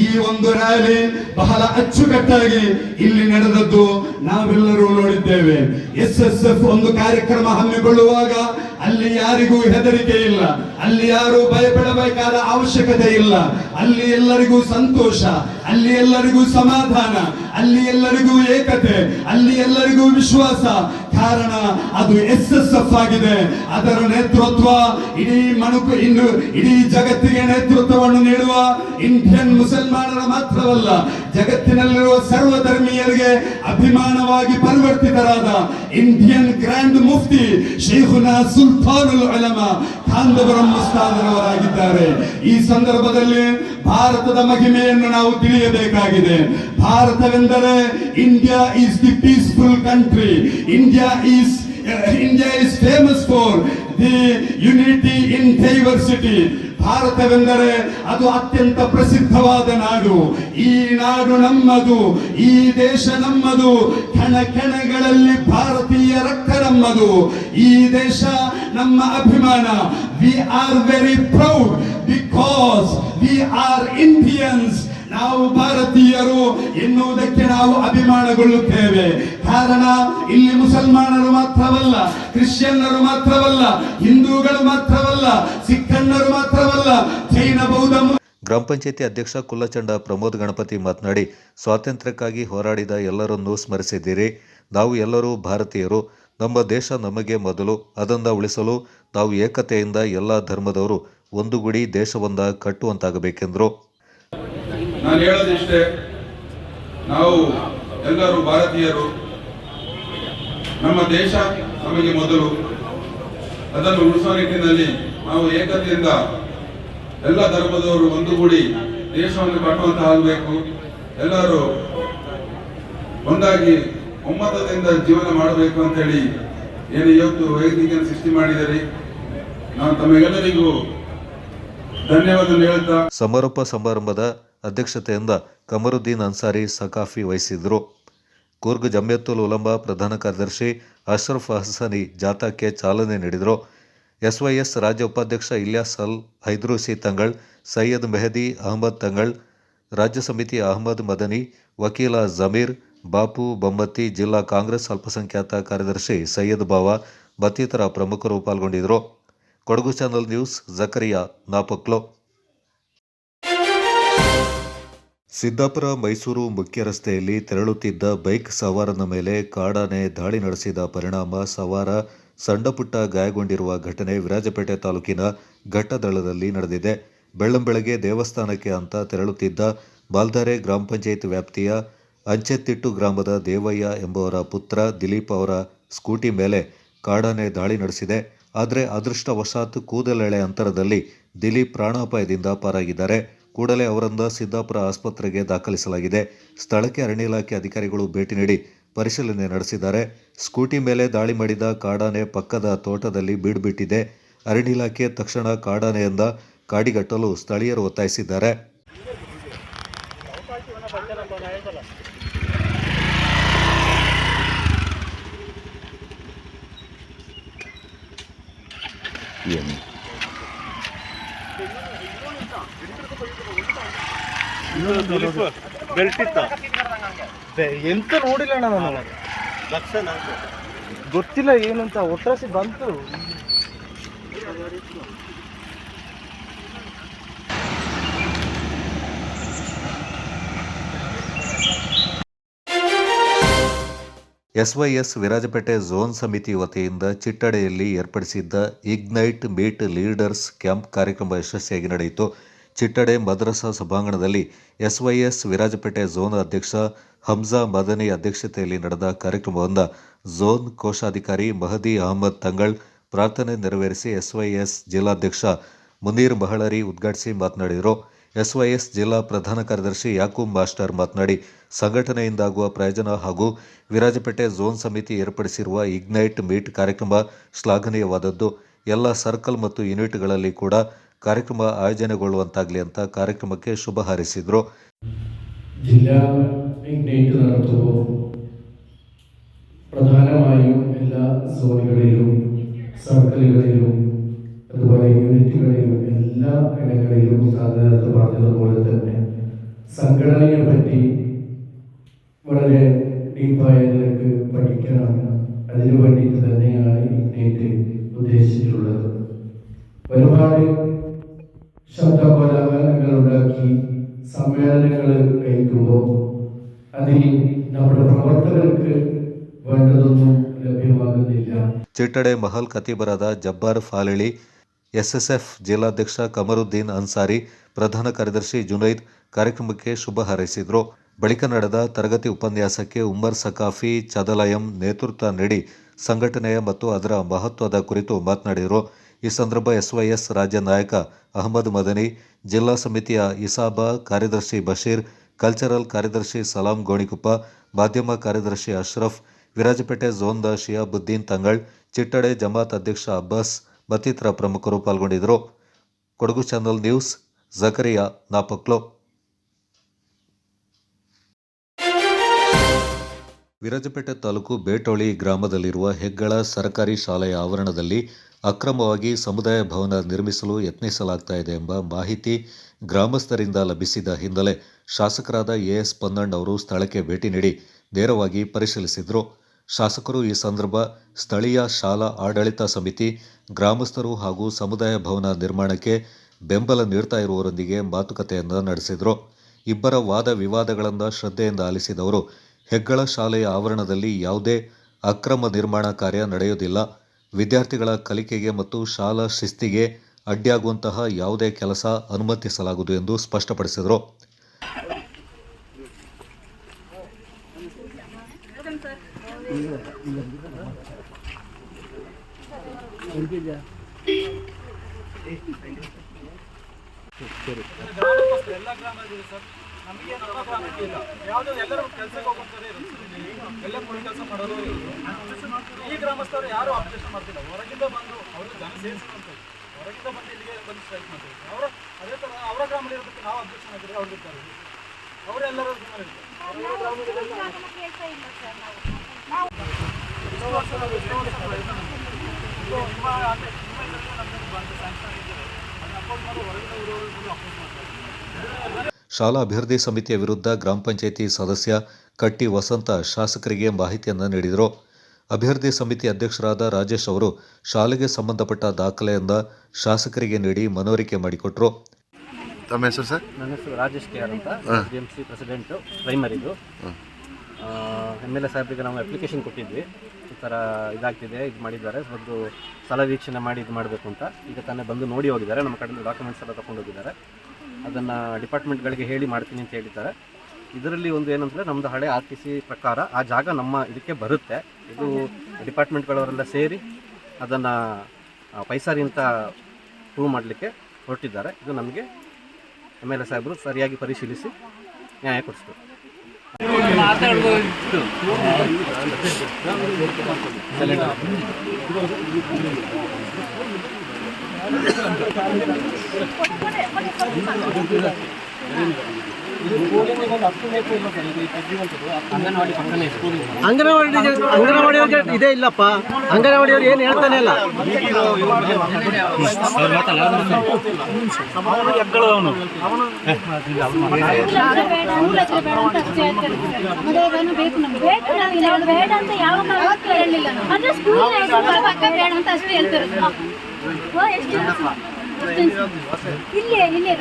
ಈ ಒಂದು ರ್ಯಾಲಿ ಬಹಳ ಅಚ್ಚುಕಟ್ಟಾಗಿ ಇಲ್ಲಿ ನಡೆದದ್ದು ನಾವೆಲ್ಲರೂ ನೋಡಿದ್ದೇವೆ. SSF ಒಂದು ಕಾರ್ಯಕ್ರಮ ಹಮ್ಮಿಕೊಳ್ಳುವಾಗ ಅಲ್ಲಿ ಯಾರಿಗೂ ಹೆದರಿಕೆ ಇಲ್ಲ, ಅಲ್ಲಿ ಯಾರು ಭಯಪಡಬೇಕಾದ ಅವಶ್ಯಕತೆ ಇಲ್ಲ. ಅಲ್ಲಿ ಎಲ್ಲರಿಗೂ ಸಂತೋಷ, ಅಲ್ಲಿ ಎಲ್ಲರಿಗೂ ಸಮಾಧಾನ, ಅಲ್ಲಿ ಎಲ್ಲರಿಗೂ ಏಕತೆ, ಅಲ್ಲಿ ಎಲ್ಲರಿಗೂ ವಿಶ್ವಾಸ. ಕಾರಣ ಅದು SSF ಆಗಿದೆ. ಅದರ ನೇತೃತ್ವ ಇಡೀ ಇಡೀ ಜಗತ್ತಿಗೆ ನೇತೃತ್ವವನ್ನು ನೀಡುವ ಇಂಡಿಯನ್ ಮುಸಲ್ಮಾನರ ಮಾತ್ರವಲ್ಲ, ಜಗತ್ತಿನಲ್ಲಿರುವ ಸರ್ವಧರ್ಮೀಯರಿಗೆ ಅಭಿಮಾನವಾಗಿ ಪರಿವರ್ತಿತರಾದ ಇಂಡಿಯನ್ ಗ್ರ್ಯಾಂಡ್ ಮುಫ್ತಿ ಶೇಖುನಾ ಸುಲ್ತಾನುಲ್ ಉಲಮಾ ಖಾಂದವರಂ ಮುಸ್ತಾದರವರಾಗಿದ್ದಾರೆ. ಈ ಸಂದರ್ಭದಲ್ಲಿ ಭಾರತದ ಮಹಿಮೆಯನ್ನು ನಾವು ತಿಳಿಯಬೇಕಾಗಿದೆ. ಭಾರತವೆಂದರೆ India is the peaceful country. India is famous for the unity in diversity. ಭಾರತವೆಂದರೆ ಅದು ಅತ್ಯಂತ ಪ್ರಸಿದ್ಧವಾದ ನಾಡು. ಈ ನಾಡು ನಮ್ಮದು, ಈ ದೇಶ ನಮ್ಮದು, ಕಣ ಕಣಗಳಲ್ಲಿ ಭಾರತೀಯ ರಕ್ತ ನಮ್ಮದು. ಈ ದೇಶ ನಮ್ಮ ಅಭಿಮಾನ. We are very proud because we are Indians. ನಾವು ಭಾರತೀಯರು ಎನ್ನುವುದಕ್ಕೆ ನಾವು ಅಭಿಮಾನಗೊಳ್ಳುತ್ತೇವೆ. ಕಾರಣ ಇಲ್ಲಿ ಮುಸಲ್ಮಾನರು ಮಾತ್ರವಲ್ಲ, ಕ್ರಿಶ್ಚಿಯನ್ನರು ಮಾತ್ರವಲ್ಲ, ಹಿಂದೂಗಳು ಮಾತ್ರವಲ್ಲ, ಸಿಖ್ಖನ್ನರು ಮಾತ್ರವಲ್ಲ, ಜೈನ ಬೌದ್ಧ. ಗ್ರಾಮ ಪಂಚಾಯತಿ ಅಧ್ಯಕ್ಷ ಕುಲ್ಲಚಂಡ ಪ್ರಮೋದ್ ಗಣಪತಿ ಮಾತನಾಡಿ, ಸ್ವಾತಂತ್ರ್ಯಕ್ಕಾಗಿ ಹೋರಾಡಿದ ಎಲ್ಲರನ್ನೂ ಸ್ಮರಿಸಿದ್ದೀರಿ. ನಾವು ಎಲ್ಲರೂ ಭಾರತೀಯರು. ನಮ್ಮ ದೇಶ ನಮಗೆ ಮೊದಲು. ಅದನ್ನು ಉಳಿಸಲು ನಾವು ಏಕತೆಯಿಂದ ಎಲ್ಲ ಧರ್ಮದವರು ಒಂದುಗೂಡಿ ದೇಶವೊಂದ ಕಟ್ಟುವಂತಾಗಬೇಕೆಂದರು. ನಾನು ಹೇಳೋದಿಷ್ಟೇ, ನಾವು ಎಲ್ಲರೂ ಭಾರತೀಯರು. ನಮ್ಮ ದೇಶ ನಮಗೆ ಮೊದಲು. ಅದನ್ನು ಉಳಿಸುವ ನಿಟ್ಟಿನಲ್ಲಿ ನಾವು ಏಕತೆಯಿಂದ ಎಲ್ಲ ಧರ್ಮದವರು ಒಂದುಗೂಡಿ ದೇಶವನ್ನು ಕಟ್ಟುವಂತ ಆಗಬೇಕು. ಎಲ್ಲರೂ ಒಂದಾಗಿ ಒಮ್ಮತದಿಂದ ಜೀವನ ಮಾಡಬೇಕು ಅಂತ ಹೇಳಿ ಏನು ಇವತ್ತು ವೇದಿಕೆಯನ್ನು ಸೃಷ್ಟಿ ಮಾಡಿದರೆ ನಾನು ತಮಗೆಲ್ಲರಿಗೂ ಧನ್ಯವಾದ ಹೇಳುತ್ತಾ. ಸಮಾರೋಪ ಸಮಾರಂಭದ ಅಧ್ಯಕ್ಷತೆಯಿಂದ ಕಮರುದ್ದೀನ್ ಅನ್ಸಾರಿ ಸಕಾಫಿ ವಹಿಸಿದರು. ಕೂರ್ಗ್ ಜಮಿಯತುಲ್ ಉಲಮಾ ಪ್ರಧಾನ ಕಾರ್ಯದರ್ಶಿ ಅಶ್ರಫ್ ಹಸನಿ ಜಾಥಾಕ್ಕೆ ಚಾಲನೆ ನೀಡಿದರು. SYS ರಾಜ್ಯ ಉಪಾಧ್ಯಕ್ಷ ಇಲ್ಯಾಸ್ ಅಲ್ ಹೈದ್ರೂಸಿ ತಂಗಳ್, ಸೈಯದ್ ಮೆಹದಿ ಅಹಮದ್ ತಂಗಳ್, ರಾಜ್ಯ ಸಮಿತಿ ಅಹಮದ್ ಮದನಿ, ವಕೀಲ ಜಮೀರ್, ಬಾಪು ಬೊಮ್ಮತ್ತಿ, ಜಿಲ್ಲಾ ಕಾಂಗ್ರೆಸ್ ಅಲ್ಪಸಂಖ್ಯಾತ ಕಾರ್ಯದರ್ಶಿ ಸೈಯದ್ ಬಾವಾ ಮತ್ತಿತರ ಪ್ರಮುಖರು ಪಾಲ್ಗೊಂಡಿದ್ದರು. Kodagu channel news, Zakariya ನಾಪಕ್ಲೋ. ಸಿದ್ದಾಪುರ ಮೈಸೂರು ಮುಖ್ಯ ರಸ್ತೆಯಲ್ಲಿ ತೆರಳುತ್ತಿದ್ದ ಬೈಕ್ ಸವಾರನ ಮೇಲೆ ಕಾಡಾನೆ ದಾಳಿ ನಡೆಸಿದ ಪರಿಣಾಮ ಸವಾರ ಸಣ್ಣಪುಟ್ಟ ಗಾಯಗೊಂಡಿರುವ ಘಟನೆ ವಿರಾಜಪೇಟೆ ತಾಲೂಕಿನ ಘಟ್ಟದಳದಲ್ಲಿ ನಡೆದಿದೆ. ಬೆಳ್ಳಂಬೆಳಗ್ಗೆ ದೇವಸ್ಥಾನಕ್ಕೆ ಅಂತ ತೆರಳುತ್ತಿದ್ದ ಬಾಲ್ದಾರೆ ಗ್ರಾಮ ಪಂಚಾಯತ್ ವ್ಯಾಪ್ತಿಯ ಅಂಚೆತ್ತಿಟ್ಟು ಗ್ರಾಮದ ದೇವಯ್ಯ ಎಂಬುವರ ಪುತ್ರ ದಿಲೀಪ್ ಅವರ ಸ್ಕೂಟಿ ಮೇಲೆ ಕಾಡಾನೆ ದಾಳಿ ನಡೆಸಿದೆ. ಆದರೆ ಅದೃಷ್ಟವಶಾತ್ ಕೂದಲೆಳೆ ಅಂತರದಲ್ಲಿ ದಿಲೀಪ್ ಪ್ರಾಣಾಪಾಯದಿಂದ ಪಾರಾಗಿದ್ದಾರೆ. ಕೂಡಲೇ ಅವರನ್ನು ಸಿದ್ದಾಪುರ ಆಸ್ಪತ್ರೆಗೆ ದಾಖಲಿಸಲಾಗಿದೆ. ಸ್ಥಳಕ್ಕೆ ಅರಣ್ಯ ಇಲಾಖೆ ಅಧಿಕಾರಿಗಳು ಭೇಟಿ ನೀಡಿ ಪರಿಶೀಲನೆ ನಡೆಸಿದ್ದಾರೆ. ಸ್ಕೂಟಿ ಮೇಲೆ ದಾಳಿ ಮಾಡಿದ ಕಾಡಾನೆ ಪಕ್ಕದ ತೋಟದಲ್ಲಿ ಬೀಡುಬಿಟ್ಟಿದೆ. ಅರಣ್ಯ ಇಲಾಖೆ ತಕ್ಷಣ ಕಾಡಾನೆಯಿಂದ ಕಾಡಿಗಟ್ಟಲು ಸ್ಥಳೀಯರು ಒತ್ತಾಯಿಸಿದ್ದಾರೆ. ಎಂತ ನೋಡಿಲ್ಲ ನಾನು, ಗೊತ್ತಿಲ್ಲ ಏನಂತ. ಒಟ್ರಾಸಿ ಬಂತು. ಎಸ್ವೈಎಸ್ ವಿರಾಜಪೇಟೆ ಝೋನ್ ಸಮಿತಿ ವತಿಯಿಂದ ಚಿಟ್ಟಡೆಯಲ್ಲಿ ಏರ್ಪಡಿಸಿದ್ದ ಇಗ್ನೈಟ್ ಮೀಟ್ ಲೀಡರ್ಸ್ ಕ್ಯಾಂಪ್ ಕಾರ್ಯಕ್ರಮ ಯಶಸ್ವಿಯಾಗಿ ನಡೆಯಿತು. ಚಿಟ್ಟಡೆ ಮದ್ರಸಾ ಸಭಾಂಗಣದಲ್ಲಿ ಎಸ್ವೈಎಸ್ ವಿರಾಜಪೇಟೆ ಝೋನ್ ಅಧ್ಯಕ್ಷ ಹಮ್ಜಾ ಮದನಿ ಅಧ್ಯಕ್ಷತೆಯಲ್ಲಿ ನಡೆದ ಕಾರ್ಯಕ್ರಮವನ್ನು ಝೋನ್ ಕೋಶಾಧಿಕಾರಿ ಮಹದಿ ಅಹಮದ್ ತಂಗಳ್ ಪ್ರಾರ್ಥನೆ ನೆರವೇರಿಸಿ ಎಸ್ವೈಎಸ್ ಜಿಲ್ಲಾಧ್ಯಕ್ಷ ಮುನೀರ್ ಮಹಳರಿ ಉದ್ಘಾಟಿಸಿ ಮಾತನಾಡಿದರು. ಎಸ್ವೈಎಸ್ ಜಿಲ್ಲಾ ಪ್ರಧಾನ ಕಾರ್ಯದರ್ಶಿ ಯಾಕೂಬ್ ಮಾಸ್ಟರ್ ಮಾತನಾಡಿ, ಸಂಘಟನೆಯಿಂದಾಗುವ ಪ್ರಯೋಜನ ಹಾಗೂ ವಿರಾಜಪೇಟೆ ಝೋನ್ ಸಮಿತಿ ಏರ್ಪಡಿಸಿರುವ ಇಗ್ನೈಟ್ ಮೀಟ್ ಕಾರ್ಯಕ್ರಮ ಶ್ಲಾಘನೀಯವಾದದ್ದು. ಎಲ್ಲ ಸರ್ಕಲ್ ಮತ್ತು ಯೂನಿಟ್ಗಳಲ್ಲಿ ಕೂಡ ಕಾರ್ಯಕ್ರಮ ಆಯೋಜನೆಗೊಳ್ಳುವಂತಾಗಲಿ ಅಂತ ಕಾರ್ಯಕ್ರಮಕ್ಕೆ ಶುಭ ಹಾರೈಸಿದರು. ജില്ലാ ഇഗ്നൈറ്റ് നടത്തുമ്പോൾ പ്രധാനമായും എല്ലാ സോണുകളിലും സർക്കിളുകളിലും അതുപോലെ യൂണിറ്റുകളിലും എല്ലാ ഇടങ്ങളിലും സാധാരണ പറഞ്ഞതുപോലെ തന്നെ സംഘടനയെ പറ്റി വളരെ ഡീപ്പായ നിലക്ക് പഠിക്കണം. അതിനു വേണ്ടിയിട്ട് തന്നെയാണ് ഇഗ്നൈറ്റ് ഉദ്ദേശിച്ചിട്ടുള്ളത്. ഒരുപാട് ശബ്ദകോലാഹലങ്ങൾ ഉണ്ടാക്കി സമ്മേളനങ്ങൾ കഴിക്കുമ്പോൾ അതിൽ നമ്മുടെ പ്രവർത്തകർക്ക് വേണ്ടതൊന്നും ಲಭ್ಯವಾಗುವುದಿಲ್ಲ. ಚಿಟ್ಟಡೆ ಮಹಲ್ ಖತೀಬರಾದ ಜಬ್ಬಾರ್ ಫಾಲಿಳಿ, ಎಸ್ಎಸ್ಎಫ್ ಜಿಲ್ಲಾಧ್ಯಕ್ಷ ಕಮರುದ್ದೀನ್ ಅನ್ಸಾರಿ, ಪ್ರಧಾನ ಕಾರ್ಯದರ್ಶಿ ಜುನೈದ್ ಕಾರ್ಯಕ್ರಮಕ್ಕೆ ಶುಭ ಹಾರೈಸಿದರು. ಬಳಿಕ ನಡೆದ ತರಗತಿ ಉಪನ್ಯಾಸಕ್ಕೆ ಉಮ್ಮರ್ ಸಕಾಫಿ ಚದಲಯಂ ನೇತೃತ್ವ ನೀಡಿ ಸಂಘಟನೆಯ ಮತ್ತು ಅದರ ಮಹತ್ವದ ಕುರಿತು ಮಾತನಾಡಿದರು. ಈ ಸಂದರ್ಭ ಎಸ್ವೈಎಸ್ ರಾಜ್ಯ ನಾಯಕ ಅಹಮದ್ ಮದನಿ, ಜಿಲ್ಲಾ ಸಮಿತಿಯ ಇಸಾಬಾ ಕಾರ್ಯದರ್ಶಿ ಬಶೀರ್, ಕಲ್ಚರಲ್ ಕಾರ್ಯದರ್ಶಿ ಸಲಾಂ ಗೋಣಿಕೊಪ್ಪ, ಮಾಧ್ಯಮ ಕಾರ್ಯದರ್ಶಿ ಅಶ್ರಫ್, ವಿರಾಜಪೇಟೆ ಝೋನ್ದ ಶಿಯಾಬುದ್ದೀನ್ ತಂಗಳ್, ಚಿಟ್ಟಡೆ ಜಮಾತ್ ಅಧ್ಯಕ್ಷ ಅಬ್ಬಾಸ್ ಮತ್ತಿತರ ಪ್ರಮುಖರು ಪಾಲ್ಗೊಂಡಿದ್ದರು. Kodagu channel news, Zakariya ನಾಪಕ್ಲೋ. ವಿರಾಜಪೇಟೆ ತಾಲೂಕು ಬೇಟೋಳಿ ಗ್ರಾಮದಲ್ಲಿರುವ ಹೆಗ್ಗಳ ಸರ್ಕಾರಿ ಶಾಲೆಯ ಆವರಣದಲ್ಲಿ ಅಕ್ರಮವಾಗಿ ಸಮುದಾಯ ಭವನ ನಿರ್ಮಿಸಲು ಯತ್ನಿಸಲಾಗ್ತಾ ಇದೆ ಎಂಬ ಮಾಹಿತಿ ಗ್ರಾಮಸ್ಥರಿಂದ ಲಭಿಸಿದ ಹಿನ್ನೆಲೆ ಶಾಸಕರಾದ ಎಎಸ್ ಪೊನ್ನಣ್ಣ ಅವರು ಸ್ಥಳಕ್ಕೆ ಭೇಟಿ ನೀಡಿ ನೇರವಾಗಿ ಪರಿಶೀಲಿಸಿದರು. ಶಾಸಕರು ಈ ಸಂದರ್ಭ ಸ್ಥಳೀಯ ಶಾಲಾ ಆಡಳಿತ ಸಮಿತಿ, ಗ್ರಾಮಸ್ಥರು ಹಾಗೂ ಸಮುದಾಯ ಭವನ ನಿರ್ಮಾಣಕ್ಕೆ ಬೆಂಬಲ ನೀಡ್ತಾ ಇರುವವರೊಂದಿಗೆ ಮಾತುಕತೆಯನ್ನು ನಡೆಸಿದರು. ಇಬ್ಬರ ವಾದ ವಿವಾದಗಳನ್ನು ಶ್ರದ್ಧೆಯಿಂದ ಆಲಿಸಿದವರು, ಹೆಗ್ಗಳ ಶಾಲೆಯ ಆವರಣದಲ್ಲಿ ಯಾವುದೇ ಅಕ್ರಮ ನಿರ್ಮಾಣ ಕಾರ್ಯ ನಡೆಯುವುದಿಲ್ಲ, ವಿದ್ಯಾರ್ಥಿಗಳ ಕಲಿಕೆಗೆ ಮತ್ತು ಶಾಲಾ ಶಿಸ್ತಿಗೆ ಅಡ್ಡಿಯಾಗುವಂತಹ ಯಾವುದೇ ಕೆಲಸ ಅನುಮತಿಸಲಾಗುವುದು ಎಂದು ಸ್ಪಷ್ಟಪಡಿಸಿದರು. ಎಲ್ಲ ಗ್ರಾಮದಲ್ಲಿ ಸರ್, ನಮಗೆ ನಮ್ಮ ಗ್ರಾಮಕ್ಕೆ ಇಲ್ಲ, ಯಾವುದೋ ಎಲ್ಲರೂ ಕೆಲಸಕ್ಕೆ ಹೋಗ್ತಾರೆ, ಎಲ್ಲ ಕೂಲಿ ಕೆಲಸ ಮಾಡೋರು. ಈ ಗ್ರಾಮಸ್ಥರು ಯಾರು ಅಬ್ಜೆಕ್ಷನ್ ಮಾಡ್ತಿಲ್ಲ. ಹೊರಗಿಂದ ಬಂದು ಅವರು ಜನ ಸೇರಿಸುವಂಥದ್ದು, ಹೊರಗಿಂದ ಬಂದು ಇಲ್ಲಿಗೆ ಬಂದು ಸ್ಟ್ರೈಕ್ ಮಾಡ್ತಾರೆ. ಅವರ ಅದೇ ಥರ ಅವರ ಗ್ರಾಮದಲ್ಲಿ ಇರೋದಕ್ಕೆ ನಾವು ಅಬ್ಜೆಕ್ಷನ್ ಹಾಕಿದ್ರೆ ಅವ್ರು ಇರ್ತಾರೆ, ಅವರೆಲ್ಲರೂ ಶಾಲಾ ಅಭಿವೃದ್ಧಿ ಸಮಿತಿಯ ವಿರುದ್ಧ ಗ್ರಾಮ ಪಂಚಾಯಿತಿ ಸದಸ್ಯ ಕಟ್ಟಿ ವಸಂತ ಶಾಸಕರಿಗೆ ಮಾಹಿತಿಯನ್ನು ನೀಡಿದರು. ಅಭಿವೃದ್ಧಿ ಸಮಿತಿ ಅಧ್ಯಕ್ಷರಾದ ರಾಜೇಶ್ ಅವರು ಶಾಲೆಗೆ ಸಂಬಂಧಪಟ್ಟ ದಾಖಲೆಯಿಂದ ಶಾಸಕರಿಗೆ ನೀಡಿ ಮನವರಿಕೆ ಮಾಡಿಕೊಟ್ರು. ತಮ್ಮ ಹೆಸರು ಸರ್? ನನ್ನ ಹೆಸರು ರಾಜೇಶ್ ಕೆ ಆರ್ ಅಂತ, BMC ಪ್ರೆಸಿಡೆಂಟು ಪ್ರೈಮರಿದು. MLA ಸಾಹೇಬ್ರಿಗೆ ನಾವು ಅಪ್ಲಿಕೇಶನ್ ಕೊಟ್ಟಿದ್ವಿ, ಈ ಥರ ಇದಾಗ್ತಿದೆ, ಇದು ಮಾಡಿದ್ದಾರೆ, ಒಂದು ಸ್ಥಳ ವೀಕ್ಷಣೆ ಮಾಡಿ ಇದು ಮಾಡಬೇಕು ಅಂತ. ಈಗ ತಾನೇ ಬಂದು ನೋಡಿ ಹೋಗಿದ್ದಾರೆ, ನಮ್ಮ ಕಡೆಯಿಂದ ಡಾಕ್ಯುಮೆಂಟ್ಸ್ ಎಲ್ಲ ತೊಗೊಂಡು ಹೋಗಿದ್ದಾರೆ. ಅದನ್ನು ಡಿಪಾರ್ಟ್ಮೆಂಟ್ಗಳಿಗೆ ಹೇಳಿ ಮಾಡ್ತೀನಿ ಅಂತ ಹೇಳಿದ್ದಾರೆ. ಇದರಲ್ಲಿ ಒಂದು ಏನಂದರೆ, ನಮ್ಮದು ಹಳೆ RTC ಪ್ರಕಾರ ಆ ಜಾಗ ನಮ್ಮ ಇದಕ್ಕೆ ಬರುತ್ತೆ. ಇದು ಡಿಪಾರ್ಟ್ಮೆಂಟ್ಗಳವರೆಲ್ಲ ಸೇರಿ ಅದನ್ನು ಪೈಸಾರಿ ಅಂತ ಪ್ರೂವ್ ಮಾಡಲಿಕ್ಕೆ ಹೊರಟಿದ್ದಾರೆ. ಇದು ನಮಗೆ MLA ಸಾಹೇಬರು ಸರಿಯಾಗಿ ಪರಿಶೀಲಿಸಿ ನ್ಯಾಯ ಕೊಡಿಸ್ಬೇಕು. ಅಂಗನವಾಡಿ ಇದೇ ಇಲ್ಲಪ್ಪ, ಅಂಗನವಾಡಿಯವ್ರು ಏನು ಹೇಳ್ತಾನೆ ಇಲ್ಲ. ಬೇಡ ಅಂತ ಯಾವ ಹೇಳಲಿಲ್ಲ, ಅಂದ್ರೆ ಸ್ಕೂಲ್ ಬೇಡ ಅಂತ ಅಷ್ಟೇ ಹೇಳ್ತಾರೆ. ಇಲ್ಲೇ ಇಲ್ಲೇ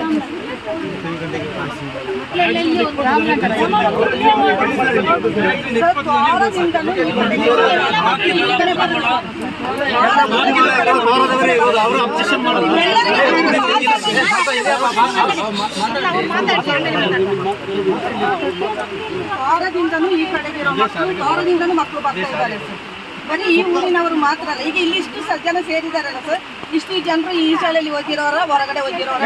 ವಾರದಿಂದನೂ ಈ ಕಡೆಗೆ ಇರೋ ಮಕ್ಕಳು ವಾರದಿಂದನೂ ಮಕ್ಕಳು ಬರ್ತಾ ಇದ್ದಾರೆ ಸರ್. ಬರೀ ಈ ಊರಿನವರು ಮಾತ್ರ ಅಲ್ಲ, ಈಗ ಇಲ್ಲಿ ಇಷ್ಟು ಜನ ಸೇರಿದಾರಲ್ಲ ಸರ್, ಇಷ್ಟು ಜನರು ಈ ಶಾಲೆಯಲ್ಲಿ ಓದಿರೋರ, ಹೊರಗಡೆ ಓದಿರೋರ.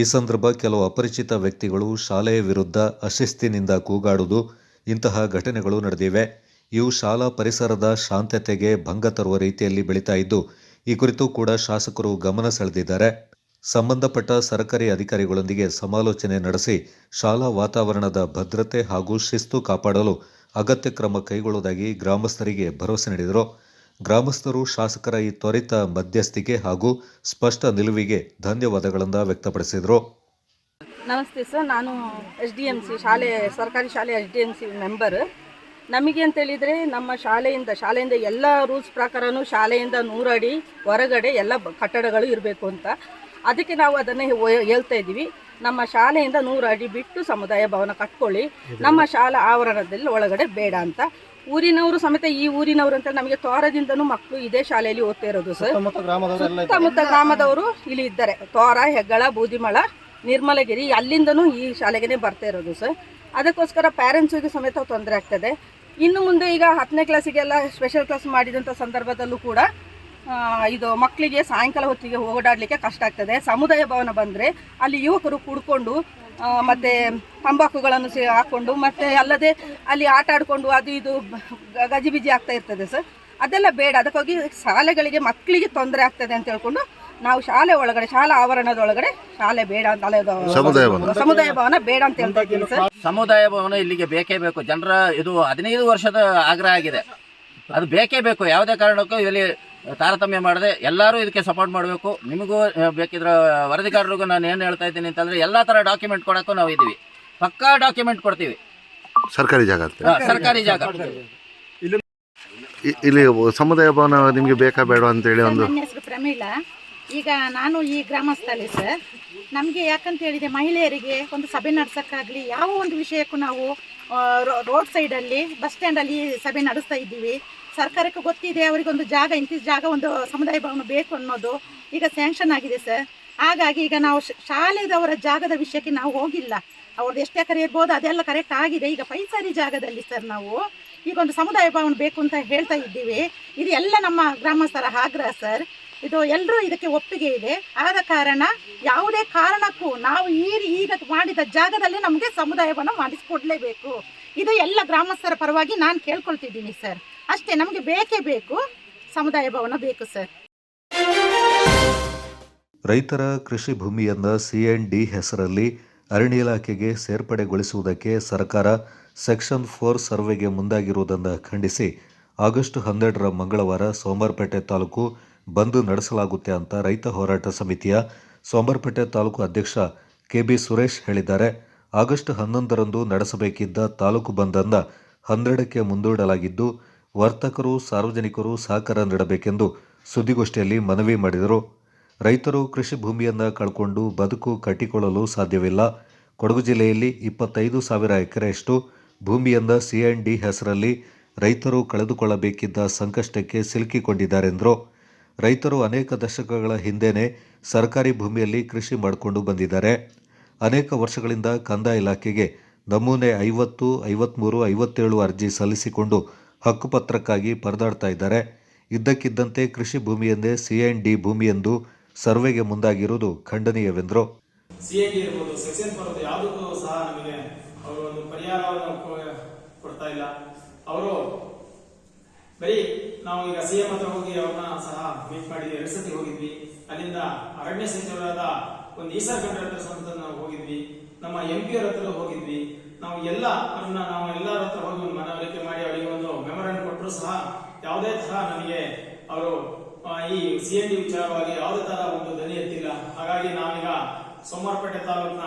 ಈ ಸಂದರ್ಭ ಕೆಲವು ಅಪರಿಚಿತ ವ್ಯಕ್ತಿಗಳು ಶಾಲೆಯ ವಿರುದ್ಧ ಅಶಿಸ್ತಿನಿಂದ ಕೂಗಾಡುವುದು, ಇಂತಹ ಘಟನೆಗಳು ನಡೆದಿವೆ. ಇವು ಶಾಲಾ ಪರಿಸರದ ಶಾಂತತೆಗೆ ಭಂಗ ತರುವ ರೀತಿಯಲ್ಲಿ ಬೆಳೀತಾ ಇದ್ದು, ಈ ಕುರಿತು ಕೂಡ ಶಾಸಕರು ಗಮನ ಸೆಳೆದಿದ್ದಾರೆ. ಸಂಬಂಧಪಟ್ಟ ಸರ್ಕಾರಿ ಅಧಿಕಾರಿಗಳೊಂದಿಗೆ ಸಮಾಲೋಚನೆ ನಡೆಸಿ ಶಾಲಾ ವಾತಾವರಣದ ಭದ್ರತೆ ಹಾಗೂ ಶಿಸ್ತು ಕಾಪಾಡಲು ಅಗತ್ಯ ಕ್ರಮ ಕೈಗೊಳ್ಳುವುದಾಗಿ ಗ್ರಾಮಸ್ಥರಿಗೆ ಭರವಸೆ ನೀಡಿದರು. ಗ್ರಾಮಸ್ಥರು ಶಾಸಕರ ಈ ತ್ವರಿತ ಮಧ್ಯಸ್ಥಿಕೆ ಹಾಗೂ ಸ್ಪಷ್ಟ ನಿಲುವಿಗೆ ಧನ್ಯವಾದಗಳನ್ನು ವ್ಯಕ್ತಪಡಿಸಿದರು. ನಮಸ್ತೆ ಸರ್, ನಾನು SDMC ಸರ್ಕಾರಿ ಶಾಲೆ SDMC ಮೆಂಬರ್. ನಮಗೆ ಅಂತೇಳಿದರೆ ನಮ್ಮ ಶಾಲೆಯಿಂದ ಎಲ್ಲ ರೂಲ್ಸ್ ಪ್ರಕಾರನೂ ಶಾಲೆಯಿಂದ 100 ಅಡಿ ಹೊರಗಡೆ ಎಲ್ಲ ಕಟ್ಟಡಗಳು ಇರಬೇಕು ಅಂತ. ಅದಕ್ಕೆ ನಾವು ಅದನ್ನು ಹೇಳ್ತಾ ಇದ್ದೀವಿ. ನಮ್ಮ ಶಾಲೆಯಿಂದ 100 ಅಡಿ ಬಿಟ್ಟು ಸಮುದಾಯ ಭವನ ಕಟ್ಕೊಳ್ಳಿ, ನಮ್ಮ ಶಾಲಾ ಆವರಣದಲ್ಲಿ ಒಳಗಡೆ ಬೇಡ ಅಂತ. ಊರಿನವರು ಸಮೇತ, ಈ ಊರಿನವರು ಅಂತ ನಮಗೆ ತೋರದಿಂದನೂ ಮಕ್ಕಳು ಇದೇ ಶಾಲೆಯಲ್ಲಿ ಓದ್ತಾ ಇರೋದು ಸರ್. ಸುತ್ತಮುತ್ತ ಗ್ರಾಮದವರು ಇಲ್ಲಿ ಇದ್ದಾರೆ, ತೋರ, ಹೆಗ್ಗಳ, ಬೂದಿಮಳ, ನಿರ್ಮಲಗಿರಿ, ಅಲ್ಲಿಂದನೂ ಈ ಶಾಲೆಗೆ ಬರ್ತಾ ಇರೋದು ಸರ್. ಅದಕ್ಕೋಸ್ಕರ ಪ್ಯಾರೆಂಟ್ಸಿಗೆ ಸಮೇತ ತೊಂದರೆ ಆಗ್ತದೆ. ಇನ್ನು ಮುಂದೆ ಈಗ 10ನೇ ಕ್ಲಾಸಿಗೆಲ್ಲ ಸ್ಪೆಷಲ್ ಕ್ಲಾಸ್ ಮಾಡಿದಂಥ ಸಂದರ್ಭದಲ್ಲೂ ಕೂಡ ಇದು ಮಕ್ಕಳಿಗೆ ಸಾಯಂಕಾಲ ಹೊತ್ತಿಗೆ ಓಡಾಡಲಿಕ್ಕೆ ಕಷ್ಟ ಆಗ್ತದೆ. ಸಮುದಾಯ ಭವನ ಬಂದರೆ ಅಲ್ಲಿ ಯುವಕರು ಕುಡ್ಕೊಂಡು ಮತ್ತು ತಂಬಾಕುಗಳನ್ನು ಹಾಕ್ಕೊಂಡು ಮತ್ತು ಅಲ್ಲದೆ ಅಲ್ಲಿ ಆಟ ಆಡಿಕೊಂಡು ಅದು ಇದು ಗಜಿಬಿಜಿ ಆಗ್ತಾ ಇರ್ತದೆ ಸರ್. ಅದೆಲ್ಲ ಬೇಡ. ಅದಕ್ಕಾಗಿ ಶಾಲೆಗಳಿಗೆ ಮಕ್ಕಳಿಗೆ ತೊಂದರೆ ಆಗ್ತದೆ ಅಂತ ಹೇಳ್ಕೊಂಡು ನಾವು ಶಾಲೆ ಒಳಗಡೆ, ಶಾಲಾ ಆವರಣದೊಳಗಡೆ ಶಾಲೆ ಬೇಡ ಅಂತ, ಸಮುದಾಯ ಭವನ ಬೇಡ ಅಂತ ಹೇಳ್ತಾ ಇದ್ದೀವಿ ಸರ್. ಸಮುದಾಯ ಭವನ ಇಲ್ಲಿಗೆ ಬೇಕೇ ಬೇಕು. ಜನರ ಇದು 15 ವರ್ಷದ ಆಗ್ರಹ ಆಗಿದೆ, ಅದು ಬೇಕೇ ಬೇಕು. ಯಾವುದೇ ಕಾರಣಕ್ಕೂ ಇಲ್ಲಿ ತಾರತಮ್ಯ ಮಾಡದೆ ಎಲ್ಲರೂ ಇದಕ್ಕೆ ಸಪೋರ್ಟ್ ಮಾಡಬೇಕು. ನಿಮಗೂ ಬೇಕಿದ್ರೆ ವರದಿಗಾರರಿಗೂ ನಾನು ಏನು ಹೇಳ್ತಾ ಇದ್ದೀನಿ ಅಂತಂದರೆ, ಎಲ್ಲ ಥರ ಡಾಕ್ಯುಮೆಂಟ್ ಕೊಡೋಕ್ಕೂ ನಾವು ಇದ್ದೀವಿ, ಪಕ್ಕಾ ಡಾಕ್ಯುಮೆಂಟ್ ಕೊಡ್ತೀವಿ. ಸರ್ಕಾರಿ ಜಾಗ ಇಲ್ಲಿ ಸಮುದಾಯ ಭವನ ನಿಮಗೆ ಬೇಕಾ ಬೇಡ ಅಂತೇಳಿ ಒಂದು. ನನ್ನ ಹೆಸರು ಪ್ರಮೀಳಾ. ಈಗ ನಾನು ಈ ಗ್ರಾಮಸ್ಥಳೇ ಸರ್. ನಮಗೆ ಯಾಕಂತ ಹೇಳಿದರೆ ಮಹಿಳೆಯರಿಗೆ ಒಂದು ಸಭೆ ನಡೆಸೋಕ್ಕಾಗಲಿ, ಯಾವ ಒಂದು ವಿಷಯಕ್ಕೂ ನಾವು ರೋಡ್ ಸೈಡಲ್ಲಿ, ಬಸ್ ಸ್ಟ್ಯಾಂಡಲ್ಲಿ ಸಭೆ ನಡೆಸ್ತಾ ಇದ್ದೀವಿ. ಸರ್ಕಾರಕ್ಕೆ ಗೊತ್ತಿದೆ, ಅವರಿಗೊಂದು ಜಾಗ, ಇಂತಿಷ್ಟು ಜಾಗ ಒಂದು ಸಮುದಾಯ ಭವನ ಬೇಕು ಅನ್ನೋದು ಈಗ ಸ್ಯಾಂಕ್ಷನ್ ಆಗಿದೆ ಸರ್. ಹಾಗಾಗಿ ಈಗ ನಾವು ಶಾಲೆದವರ ಜಾಗದ ವಿಷಯಕ್ಕೆ ನಾವು ಹೋಗಿಲ್ಲ. ಅವ್ರದ್ದು ಎಷ್ಟೇ ಎಕರೆ ಇರ್ಬೋದು, ಅದೆಲ್ಲ ಕರೆಕ್ಟ್ ಆಗಿದೆ. ಈಗ ಪೈಸಾರಿ ಜಾಗದಲ್ಲಿ ಸರ್ ನಾವು ಈಗ ಒಂದು ಸಮುದಾಯ ಭವನ ಬೇಕು ಅಂತ ಹೇಳ್ತಾ ಇದ್ದೀವಿ. ಇದು ಎಲ್ಲ ನಮ್ಮ ಗ್ರಾಮಸ್ಥರ ಆಗ್ರಹ ಸರ್. ಇದು ಎಲ್ಲರೂ ಇದಕ್ಕೆ ಒಪ್ಪಿಗೆ ಇದೆ. ಆದ ಕಾರಣ ಯಾವುದೇ ಕಾರಣಕ್ಕೂ ನಾವು ಈಗ ಮಾಡಿದ ಜಾಗದಲ್ಲಿ ನಮಗೆ ಸಮುದಾಯ ಭವನ ಮಾಡಿಸ್ಕೊಡ್ಲೇಬೇಕು. ಇದು ಎಲ್ಲ ಗ್ರಾಮಸ್ಥರ ಪರವಾಗಿ ನಾನು ಕೇಳ್ಕೊಳ್ತಿದ್ದೀನಿ ಸರ್. ಅಷ್ಟೇ, ನಮಗೆ ಬೇಕೇ ಬೇಕು, ಸಮುದಾಯ ಭವನ ಬೇಕು ಸರ್. ರೈತರ ಕೃಷಿ ಭೂಮಿಯನ್ನು C&D ಹೆಸರಲ್ಲಿ ಅರಣ್ಯ ಇಲಾಖೆಗೆ ಸೇರ್ಪಡೆಗೊಳಿಸುವುದಕ್ಕೆ ಸರ್ಕಾರ ಸೆಕ್ಷನ್ 4 ಸರ್ವೆಗೆ ಮುಂದಾಗಿರುವುದನ್ನು ಖಂಡಿಸಿ ಆಗಸ್ಟ್ 12ರ ಮಂಗಳವಾರ ಸೋಮವಾರಪೇಟೆ ತಾಲೂಕು ಬಂದ್ ನಡೆಸಲಾಗುತ್ತೆ ಅಂತ ರೈತ ಹೋರಾಟ ಸಮಿತಿಯ ಸೋಮವಾರಪೇಟೆ ತಾಲೂಕು ಅಧ್ಯಕ್ಷ KB ಸುರೇಶ್ ಹೇಳಿದ್ದಾರೆ. ಆಗಸ್ಟ್ 11ರಂದು ನಡೆಸಬೇಕಿದ್ದ ತಾಲೂಕು ಬಂದನ್ನು 12ಕ್ಕೆ ಮುಂದೂಡಲಾಗಿದ್ದು, ವರ್ತಕರು, ಸಾರ್ವಜನಿಕರು ಸಹಕಾರ ನೀಡಬೇಕೆಂದು ಸುದ್ದಿಗೋಷ್ಠಿಯಲ್ಲಿ ಮನವಿ ಮಾಡಿದರು. ರೈತರು ಕೃಷಿ ಭೂಮಿಯನ್ನು ಕಳ್ಕೊಂಡು ಬದುಕು ಕಟ್ಟಿಕೊಳ್ಳಲು ಸಾಧ್ಯವಿಲ್ಲ. ಕೊಡಗು ಜಿಲ್ಲೆಯಲ್ಲಿ 25,000 ಎಕರೆಯಷ್ಟು ಭೂಮಿಯನ್ನು C&D ಹೆಸರಲ್ಲಿ ರೈತರು ಕಳೆದುಕೊಳ್ಳಬೇಕಿದ್ದ ಸಂಕಷ್ಟಕ್ಕೆ ಸಿಲುಕಿಕೊಂಡಿದ್ದಾರೆಂದರು. ರೈತರು ಅನೇಕ ದಶಕಗಳ ಹಿಂದೆಯೇ ಸರ್ಕಾರಿ ಭೂಮಿಯಲ್ಲಿ ಕೃಷಿ ಮಾಡಿಕೊಂಡು ಬಂದಿದ್ದಾರೆ. ಅನೇಕ ವರ್ಷಗಳಿಂದ ಕಂದಾಯ ಇಲಾಖೆಗೆ ನಮೂನೆ 50, 53, 57 ಅರ್ಜಿ ಸಲ್ಲಿಸಿಕೊಂಡು ಹಕ್ಕುಪತ್ರಕ್ಕಾಗಿ ಪರದಾಡ್ತಾ ಇದ್ದಾರೆ. ಇದ್ದಕ್ಕಿದ್ದಂತೆ ಕೃಷಿ ಭೂಮಿಯನ್ನೇ C&D ಭೂಮಿಯೆಂದು ಸರ್ವೆಗೆ ಮುಂದಾಗಿರುವುದು ಖಂಡನೀಯವೆಂದರು. CAT ಇರ್ಬೋದು, ಸೆಕ್ಷನ್ 4 ಯಾವುದಕ್ಕೂ ಸಹ ನಮಗೆ ಅವರು ಒಂದು ಪರಿಹಾರವನ್ನು ಕೊಡ್ತಾ ಇಲ್ಲ. ಅವರು ಬರೀ ನಾವು ಈಗ CM ಹತ್ರ ಹೋಗಿ ಅವ್ರನ್ನ ಸಹ ಮೀಟ್ ಮಾಡಿದ್ವಿ, 2 ಸತಿ ಹೋಗಿದ್ವಿ. ಅಲ್ಲಿಂದ ಅರಣ್ಯ ಸಚಿವರಾದ ಒಂದು ಈಸರ್ ಖಂಡ್ರೆ ಹತ್ರ ನಾವು ಹೋಗಿದ್ವಿ, ನಮ್ಮ MP ಅವರ ಹತ್ರ ಹೋಗಿದ್ವಿ. ನಾವು ಎಲ್ಲರ ಹತ್ರ ಹೋಗಿ ಒಂದು ಮನವರಿಕೆ ಮಾಡಿ ಅವರಿಗೆ ಒಂದು ಮೆಮೊರಾಂಡಮ್ ಕೊಟ್ಟರು ಸಹ ಯಾವುದೇ ತರ ನಮಗೆ ಅವರು ಈ CND ವಿಚಾರವಾಗಿ ಯಾವುದೇ ತರ ಒಂದು ಧ್ವನಿ ಎತ್ತಿಲ್ಲ. ಹಾಗಾಗಿ ನಾವೀಗ ಸೋಮವಾರಪೇಟೆ ತಾಲೂಕನ್ನ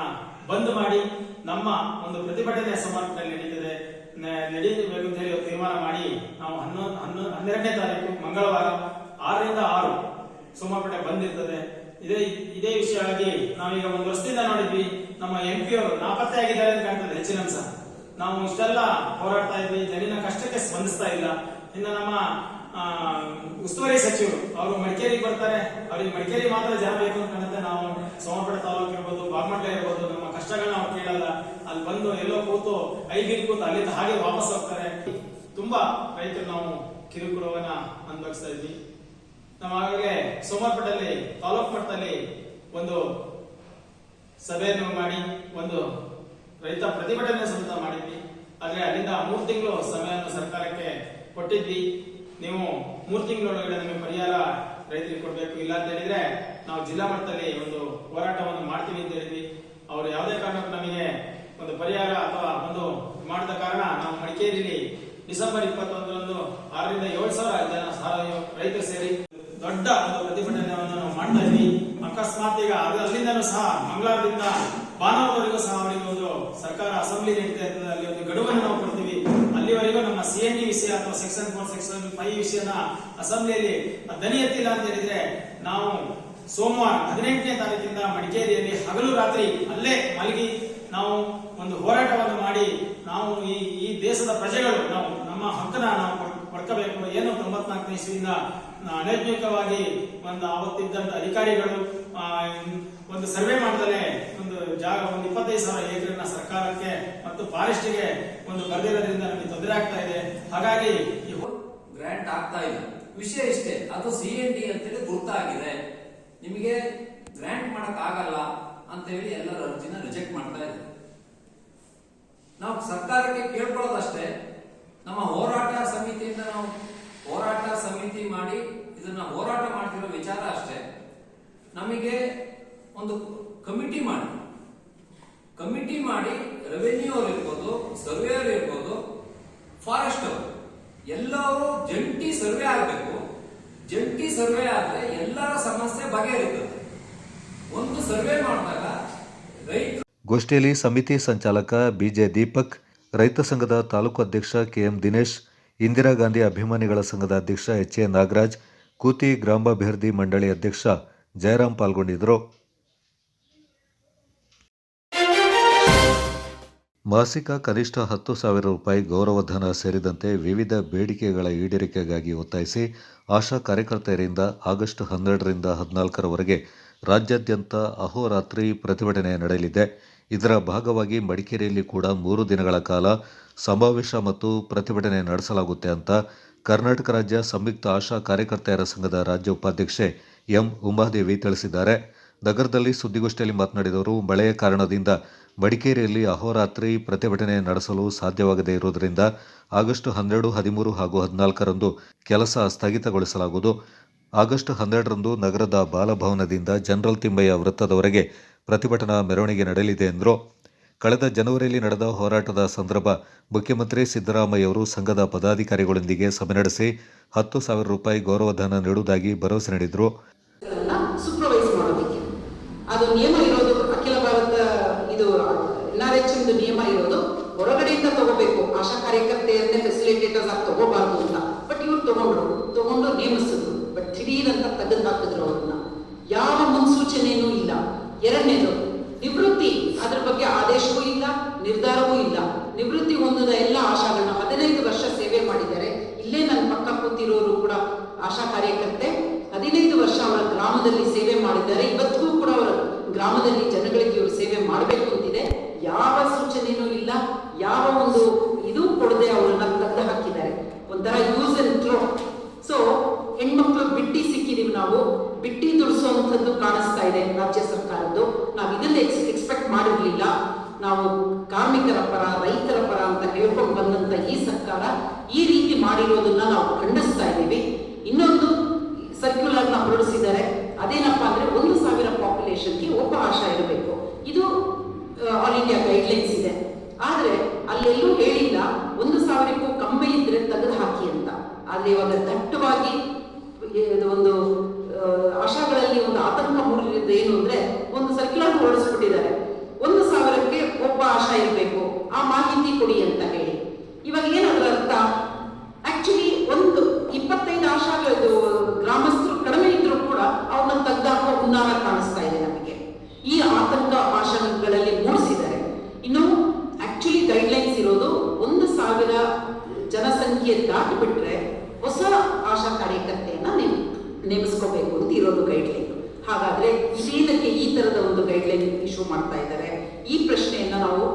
ಬಂದ್ ಮಾಡಿ ನಮ್ಮ ಒಂದು ಪ್ರತಿಭಟನೆ ಸೋಮವಾರಪೇಟೆಯಲ್ಲಿ ನಡೀಬೇಕು ಅಂತ ಹೇಳಿ ತೀರ್ಮಾನ ಮಾಡಿ ನಾವು 12ನೇ ತಾರೀಕು ಮಂಗಳವಾರ 6 ರಿಂದ 6 ಸೋಮವಾರಪೇಟೆ ಬಂದಿರ್ತದೆ. ಇದೇ ವಿಷಯವಾಗಿ ನಾವೀಗ 1 ವರ್ಷದಿಂದ ನೋಡಿದ್ವಿ, ನಮ್ಮ MP ಅವರು ನಾಪತ್ತೆ ಆಗಿದ್ದಾರೆ ಅಂತ ಕಾಣ್ತದೆ ಹೆಚ್ಚಿನ ಅಂಶ. ನಾವು ಇಷ್ಟೆಲ್ಲ ಹೋರಾಡ್ತಾ ಇದ್ವಿ, ಜನಿನ ಕಷ್ಟಕ್ಕೆ ಸ್ಪಂದಿಸ್ತಾ ಇಲ್ಲ. ಇನ್ನು ನಮ್ಮ ಉಸ್ತುವಾರಿ ಸಚಿವರು ಅವರು ಮಡಿಕೇರಿಗೆ ಬರ್ತಾರೆ, ಅವ್ರಿಗೆ ಮಡಿಕೇರಿ ಮಾತ್ರ ಜನ ಬೇಕು ಅಂತ ಕಾಣುತ್ತೆ. ನಾವು ಸೋಮವಾರಪೇಟೆ ತಾಲೂಕು ಇರ್ಬೋದು, ಬಾಗಮಂಡಲ ಇರ್ಬೋದು, ನಮ್ಮ ಕಷ್ಟಗಳನ್ನ ಅವ್ರು ಕೇಳಲ್ಲ. ಅಲ್ಲಿ ಬಂದು ಎಲ್ಲೋ ಕೂತು ಐದು ಕೂತು ಅಲ್ಲಿಂದ ಹಾಗೆ ವಾಪಸ್ ಹೋಗ್ತಾರೆ. ತುಂಬಾ ರೈತರು ನಾವು ಕಿರುಕುಳವನ್ನ ಅನುಭವಿಸ್ತಾ ಇದ್ವಿ. ನಾವು ಆಗಲೇ ಸೋಮವಾರಪೇಟೆಯಲ್ಲಿ ತಾಲೂಕು ಮಟ್ಟದಲ್ಲಿ ಒಂದು ಸಭೆಯನ್ನು ಮಾಡಿ ಒಂದು ರೈತ ಪ್ರತಿಭಟನೆ ಸಹಿತ ಮಾಡಿದ್ವಿ. ಆದ್ರೆ ಅಲ್ಲಿಂದ 3 ತಿಂಗಳು ಸಮಯವನ್ನು ಸರ್ಕಾರಕ್ಕೆ ಕೊಟ್ಟಿದ್ವಿ. ನೀವು 3 ತಿಂಗಳೊಳಗಡೆ ನಮಗೆ ಪರಿಹಾರ ರೈತರಿಗೆ ಕೊಡಬೇಕು, ಇಲ್ಲ ಅಂತ ಹೇಳಿದ್ರೆ ನಾವು ಜಿಲ್ಲಾ ಮಟ್ಟದಲ್ಲಿ ಒಂದು ಹೋರಾಟವನ್ನು ಮಾಡ್ತೀವಿ ಅಂತ ಹೇಳಿದ್ವಿ. ಅವರು ಯಾವುದೇ ಕಾರಣಕ್ಕೂ ನಮಗೆ ಒಂದು ಪರಿಹಾರ ಅಥವಾ ಒಂದು ಮಾಡಿದ ಕಾರಣ ನಾವು ಮಡಿಕೇರಿಯಲ್ಲಿ ಡಿಸೆಂಬರ್ 21ರಂದು 6 ರಿಂದ 7,000 ಜನ ರೈತರು ಸೇರಿ ದೊಡ್ಡ ಒಂದು ಪ್ರತಿಭಟನೆಯನ್ನು ನಾವು ಮಾಡ್ತಾ ಇದ್ವಿ. ಅಕಸ್ಮಾತ್ ಈಗ ಅಲ್ಲಿಂದನೂ ಸಹ ಮಂಗಳವಾರದಿಂದ ಭಾನುವಾರವರೆಗೂ ಸಹ ಅವರಿಗೆ ಒಂದು ಸರ್ಕಾರ ಅಸೆಂಬ್ಲಿ ನಡೀತಾ ಇರ್ತದೆ, ಅಲ್ಲಿ ಒಂದು ಗಡುವನ್ನು ನಾವು ಕೊಡ್ತೀವಿ. ಅಲ್ಲಿವರೆಗೂ ನಮ್ಮ CND ವಿಷಯ ಅಥವಾ ಸೆಕ್ಷನ್ 4, ಸೆಕ್ಷನ್ 5 ವಿಷಯನ ಅಸೆಂಬ್ಲಿಯಲ್ಲಿ ಧ್ವನಿ ಎತ್ತಿಲ್ಲ ಅಂತ ಹೇಳಿದ್ರೆ ನಾವು ಸೋಮವಾರ 18ನೇ ತಾರೀಕಿಂದ ಮಡಿಕೇರಿಯಲ್ಲಿ ಹಗಲು ರಾತ್ರಿ ಅಲ್ಲೇ ಮಲಗಿ ನಾವು ಒಂದು ಹೋರಾಟವನ್ನು ಮಾಡಿ ನಾವು ಈ ದೇಶದ ಪ್ರಜೆಗಳು ನಾವು ನಮ್ಮ ಹಕ್ಕನ್ನ ನಾವು ಪಡ್ಕೋಬೇಕು. ಏನು 94ನೇ ಇಸ್ವಿಯಿಂದ ಅನೈತಿಕವಾಗಿ ಆವತ್ತಿದ್ದಂತ ಅಧಿಕಾರಿಗಳು ಒಂದು ಸರ್ವೆ ಮಾಡಿದರೆ ಒಂದು 25,000 ಎಕರೆನ ಸರ್ಕಾರಕ್ಕೆ ಮತ್ತು ಫಾರೆಸ್ಟ್ಗೆ ಒಂದು ಬರೆದಿರೋದ್ರಿಂದ ನಮಗೆ ತೊಂದರೆ ಆಗ್ತಾ ಇದೆ. ಹಾಗಾಗಿ ಗ್ರಾಂಟ್ ಆಗ್ತಾ ಇಲ್ಲ. ವಿಷಯ ಇಷ್ಟೇ, ಅದು CND ಅಂತೇಳಿ ಗುರುತಾಗಿದೆ. ನಿಮಗೆ ಗ್ರಾಂಟ್ ಮಾಡಕ್ ಆಗಲ್ಲ ಅಂತ ಹೇಳಿ ಎಲ್ಲರ ಅರ್ಜಿನ ರಿಜೆಕ್ಟ್ ಮಾಡ್ತಾ ಇದ್ದಾರೆ. ನಾವು ಸರ್ಕಾರಕ್ಕೆ ಕೇಳ್ಕೊಳ್ಳೋದಷ್ಟೇ, ನಮ್ಮ ಹೋರಾಟ ಸಮಿತಿಯಿಂದ ನಾವು ಹೋರಾಟ ಸಮಿತಿ ಮಾಡಿ ಇದನ್ನ ಹೋರಾಟ ಮಾಡ್ತಿರೋ ವಿಚಾರ ಅಷ್ಟೇ. ನಮಗೆ ಒಂದು ಕಮಿಟಿ ಮಾಡಿ ರೆವೆನ್ಯೂ ಅವ್ರು ಇರ್ಬೋದು, ಸರ್ವೇಯರ್ ಇರ್ಬೋದು, ಫಾರೆಸ್ಟ್ ಅವರು ಎಲ್ಲರೂ ಜಂಟಿ ಸರ್ವೆ ಆಗಬೇಕು. ಜಂಟಿ ಸರ್ವೆ ಆದ್ರೆ ಎಲ್ಲರ ಸಮಸ್ಯೆ ಬಗೆಹರಿತದೆ. ಒಂದು ಸರ್ವೆ ಮಾಡಿದಾಗ ರೈತ ಗೋಷ್ಠಿಯಲ್ಲಿ ಸಮಿತಿ ಸಂಚಾಲಕ BJ ದೀಪಕ್, ರೈತ ಸಂಘದ ತಾಲೂಕು ಅಧ್ಯಕ್ಷ KM ದಿನೇಶ್, ಇಂದಿರಾ ಗಾಂಧಿ ಅಭಿಮಾನಿಗಳ ಸಂಘದ ಅಧ್ಯಕ್ಷ HA ನಾಗರಾಜ್, ಕೂತಿ ಗ್ರಾಮಾಭಿವೃದ್ಧಿ ಮಂಡಳಿ ಅಧ್ಯಕ್ಷ ಜಯರಾಮ್ ಪಾಲ್ಗೊಂಡಿದ್ದರು. ಮಾಸಿಕ ಕನಿಷ್ಠ 10,000 ರೂಪಾಯಿ ಗೌರವಧನ ಸೇರಿದಂತೆ ವಿವಿಧ ಬೇಡಿಕೆಗಳ ಈಡೇರಿಕೆಗಾಗಿ ಒತ್ತಾಯಿಸಿ ಆಶಾ ಕಾರ್ಯಕರ್ತೆಯರಿಂದ ಆಗಸ್ಟ್ 12ರಿಂದ 14ರವರೆಗೆ ರಾಜ್ಯಾದ್ಯಂತ ಅಹೋರಾತ್ರಿ ಪ್ರತಿಭಟನೆ ನಡೆಯಲಿದೆ. ಇದರ ಭಾಗವಾಗಿ ಮಡಿಕೇರಿಯಲ್ಲಿ ಕೂಡ 3 ದಿನಗಳ ಕಾಲ ಸಮಾವೇಶ ಮತ್ತು ಪ್ರತಿಭಟನೆ ನಡೆಸಲಾಗುತ್ತೆ ಅಂತ ಕರ್ನಾಟಕ ರಾಜ್ಯ ಸಂಯುಕ್ತ ಆಶಾ ಕಾರ್ಯಕರ್ತೆಯರ ಸಂಘದ ರಾಜ್ಯ ಉಪಾಧ್ಯಕ್ಷೆ ಎಂ ಉಮಾದೇವಿ ತಿಳಿಸಿದ್ದಾರೆ. ನಗರದಲ್ಲಿ ಸುದ್ದಿಗೋಷ್ಠಿಯಲ್ಲಿ ಮಾತನಾಡಿದವರು, ಮಳೆಯ ಕಾರಣದಿಂದ ಮಡಿಕೇರಿಯಲ್ಲಿ ಅಹೋರಾತ್ರಿ ಪ್ರತಿಭಟನೆ ನಡೆಸಲು ಸಾಧ್ಯವಾಗದೇ ಇರುವುದರಿಂದ ಆಗಸ್ಟ್ 12, 13 ಹಾಗೂ 14ರಂದು ಕೆಲಸ ಸ್ಥಗಿತಗೊಳಿಸಲಾಗುವುದು. ಆಗಸ್ಟ್ 12ರಂದು ನಗರದ ಬಾಲಭವನದಿಂದ ಜನರಲ್ ತಿಮ್ಮಯ್ಯ ವೃತ್ತದವರೆಗೆ ಪ್ರತಿಭಟನಾ ಮೆರವಣಿಗೆ ನಡೆಯಲಿದೆ ಎಂದರು. ಕಳೆದ ಜನವರಿಯಲ್ಲಿ ನಡೆದ ಹೋರಾಟದ ಸಂದರ್ಭ ಮುಖ್ಯಮಂತ್ರಿ ಸಿದ್ದರಾಮಯ್ಯವರು ಸಂಘದ ಪದಾಧಿಕಾರಿಗಳೊಂದಿಗೆ ಸಭೆ ನಡೆಸಿ 10,000 ರೂಪಾಯಿ ಗೌರವಧನ ನೀಡುವುದಾಗಿ ಭರವಸೆ ನೀಡಿದರು. ಸೂಪರ್ವೈಸ್ ಮಾಡೋದಕ್ಕೆ ಅದು ನಿಯಮ ಇರೋದು, ಅಖಿಲ ಭಾರತ ಇದು NRH ನಿಯಮ ಇರೋದು ಹೊರಗಡೆಯಿಂದ ತಗೋಬೇಕು. ಆಶಾ ಕಾರ್ಯಕರ್ತೆಯನ್ನೇ ಫೆಸಿಲಿಟೇಟರ್ಸ್ ಆಗಿ ತಗೋಬಾರ್ದು ಅಂತ. ಬಟ್ ಇವ್ರು ತಗೊಂಡು ನೇಮಿಸಿದ್ರು. ಬಟ್ ದಿಢೀರಂತ ತೆಗೆದು ಹಾಕಿದ್ರು ಅವ್ರನ್ನ. ಯಾವ ಮುನ್ಸೂಚನೆಯೂ ಇಲ್ಲ. ಎರಡನೇದು ನಿವೃತ್ತಿ, ಅದ್ರ ಬಗ್ಗೆ ಆದೇಶವೂ ಇಲ್ಲ, ನಿರ್ಧಾರವೂ ಇಲ್ಲ. ನಿವೃತ್ತಿ ಹೊಂದಿದ ಎಲ್ಲ ಆಶಾಗಳನ್ನ 15 ವರ್ಷ ಸೇವೆ ಮಾಡಿದ್ದಾರೆ. ಇಲ್ಲೇ ನನ್ನ ಪಕ್ಕ ಕೂತಿರೋರು ಕೂಡ ಆಶಾ ಕಾರ್ಯಕರ್ತೆ 15 ವರ್ಷ ಅವರ ಗ್ರಾಮದಲ್ಲಿ ಸೇವೆ ಮಾಡಿದ್ದಾರೆ. ಇವತ್ತಿಗೂ ಕೂಡ ಅವರ ಗ್ರಾಮದಲ್ಲಿ ಜನಗಳಿಗೆ ಇವರು ಸೇವೆ ಮಾಡಬೇಕು ಅಂತಿದೆ. ಯಾವ ಸೂಚನೆಯೂ ಇಲ್ಲ, ಯಾವ ಒಂದು ಇದು ಕೊಡದೆ ಅವರನ್ನ ತೆಗೆದು ಹಾಕಿದ್ದಾರೆ. ಒಂಥರ ಯೂಸ್ ಅಂಡ್ ಥ್ರೋ. ಸೊ ಹೆಣ್ಮಕ್ಳು ಬಿಟ್ಟಿ ಸಿಕ್ಕಿದೀವಿ ನಾವು. ಬಿಟ್ಟಿ ದುಡಿಸುವಂಥದ್ದು ಕಾಣಿಸ್ತಾ ಇದೆ ರಾಜ್ಯ ಸರ್ಕಾರದ್ದು. ನಾವು ಇದನ್ನ ನಾವು ಕಾರ್ಮಿಕರ ಪರ, ರೈತರ ಪರ ಅಂತ ಹೇಳ್ಕೊಂಡು ಬಂದಂತ ಈ ಸರ್ಕಾರ ಈ ರೀತಿ ಮಾಡಿರೋದನ್ನ ನಾವು ಖಂಡಿಸ್ತಾ ಇದ್ದೀವಿ. ಇನ್ನೊಂದು ಸರ್ಕ್ಯುಲರ್ನ ಹೊರಡಿಸಿದ್ದಾರೆ. ಅದೇನಪ್ಪಾ ಅಂದ್ರೆ 1,000 ಪಾಪ್ಯುಲೇಷನ್ಗೆ ಒಬ್ಬ ಆಶಾ ಇರಬೇಕು. ಇದು ಆಲ್ ಇಂಡಿಯಾ ಗೈಡ್ಲೈನ್ಸ್ ಇದೆ. ಆದ್ರೆ ಅಲ್ಲೆಲ್ಲೂ ಹೇಳಿಲ್ಲ 1,000ಕ್ಕೂ ಕಮ್ಮಿ ಇದ್ರೆ ತೆಗೆದು ಹಾಕಿ ಅಂತ. ಆದ್ರೆ ಇವಾಗ ದಟ್ಟವಾಗಿ ಒಂದು ಆಶಾಗಳಲ್ಲಿ ಒಂದು ಆತಂಕ ಮೂಡಿರೋದು ಏನು ಅಂದ್ರೆ ಒಂದು ಸರ್ಕ್ಯುಲರ್ ಹೊರಡಿಸ್ಬಿಟ್ಟಿದ್ದಾರೆ. 1,000ಕ್ಕೆ ಒಬ್ಬ ಆಶಾ ಇರಬೇಕು, ಆ ಮಾಹಿತಿ ಕೊಡಿ ಅಂತ ಹೇಳಿ. ಇವಾಗ ಏನದ್ರ ಅರ್ಥ? ಆಕ್ಚುಲಿ 25 ಆಶಾಗಳು ಗ್ರಾಮಸ್ಥರು ಕಡಿಮೆ ಇದ್ರು ಕೂಡ ಅವ್ರನ್ನ ತೆಗೆದಾಕೋ ಹುನ್ನಾರ ಕಾಣಿಸ್ತಾ ಇದೆ ನಮಗೆ. ಈ ಆತಂಕ ಆಶಾಗಳಲ್ಲಿ ಮೂಡಿಸಿದ್ದಾರೆ. ಇನ್ನು ಆಕ್ಚುಲಿ ಗೈಡ್ಲೈನ್ಸ್ ಇರೋದು 1,000 ಜನಸಂಖ್ಯೆ ದಾಟಿಬಿಟ್ರೆ ಹೊಸ ಆಶಾ ಕಾರ್ಯಕರ್ತೆಯನ್ನ ನೇಮಿಸ್ಕೋಬೇಕು ಅಂತ ಇರೋದು ಗೈಡ್ಲೈನ್. ಹಾಗಾದ್ರೆ ಇದೇನಕ್ಕೆ ಈ ತರದ ಒಂದು ಗೈಡ್ಲೈನ್ ಇಶ್ಯೂ ಮಾಡ್ತಾ ಇದ್ದಾರೆ? ಈ ಪ್ರಶ್ನೆಯನ್ನ ನಾವು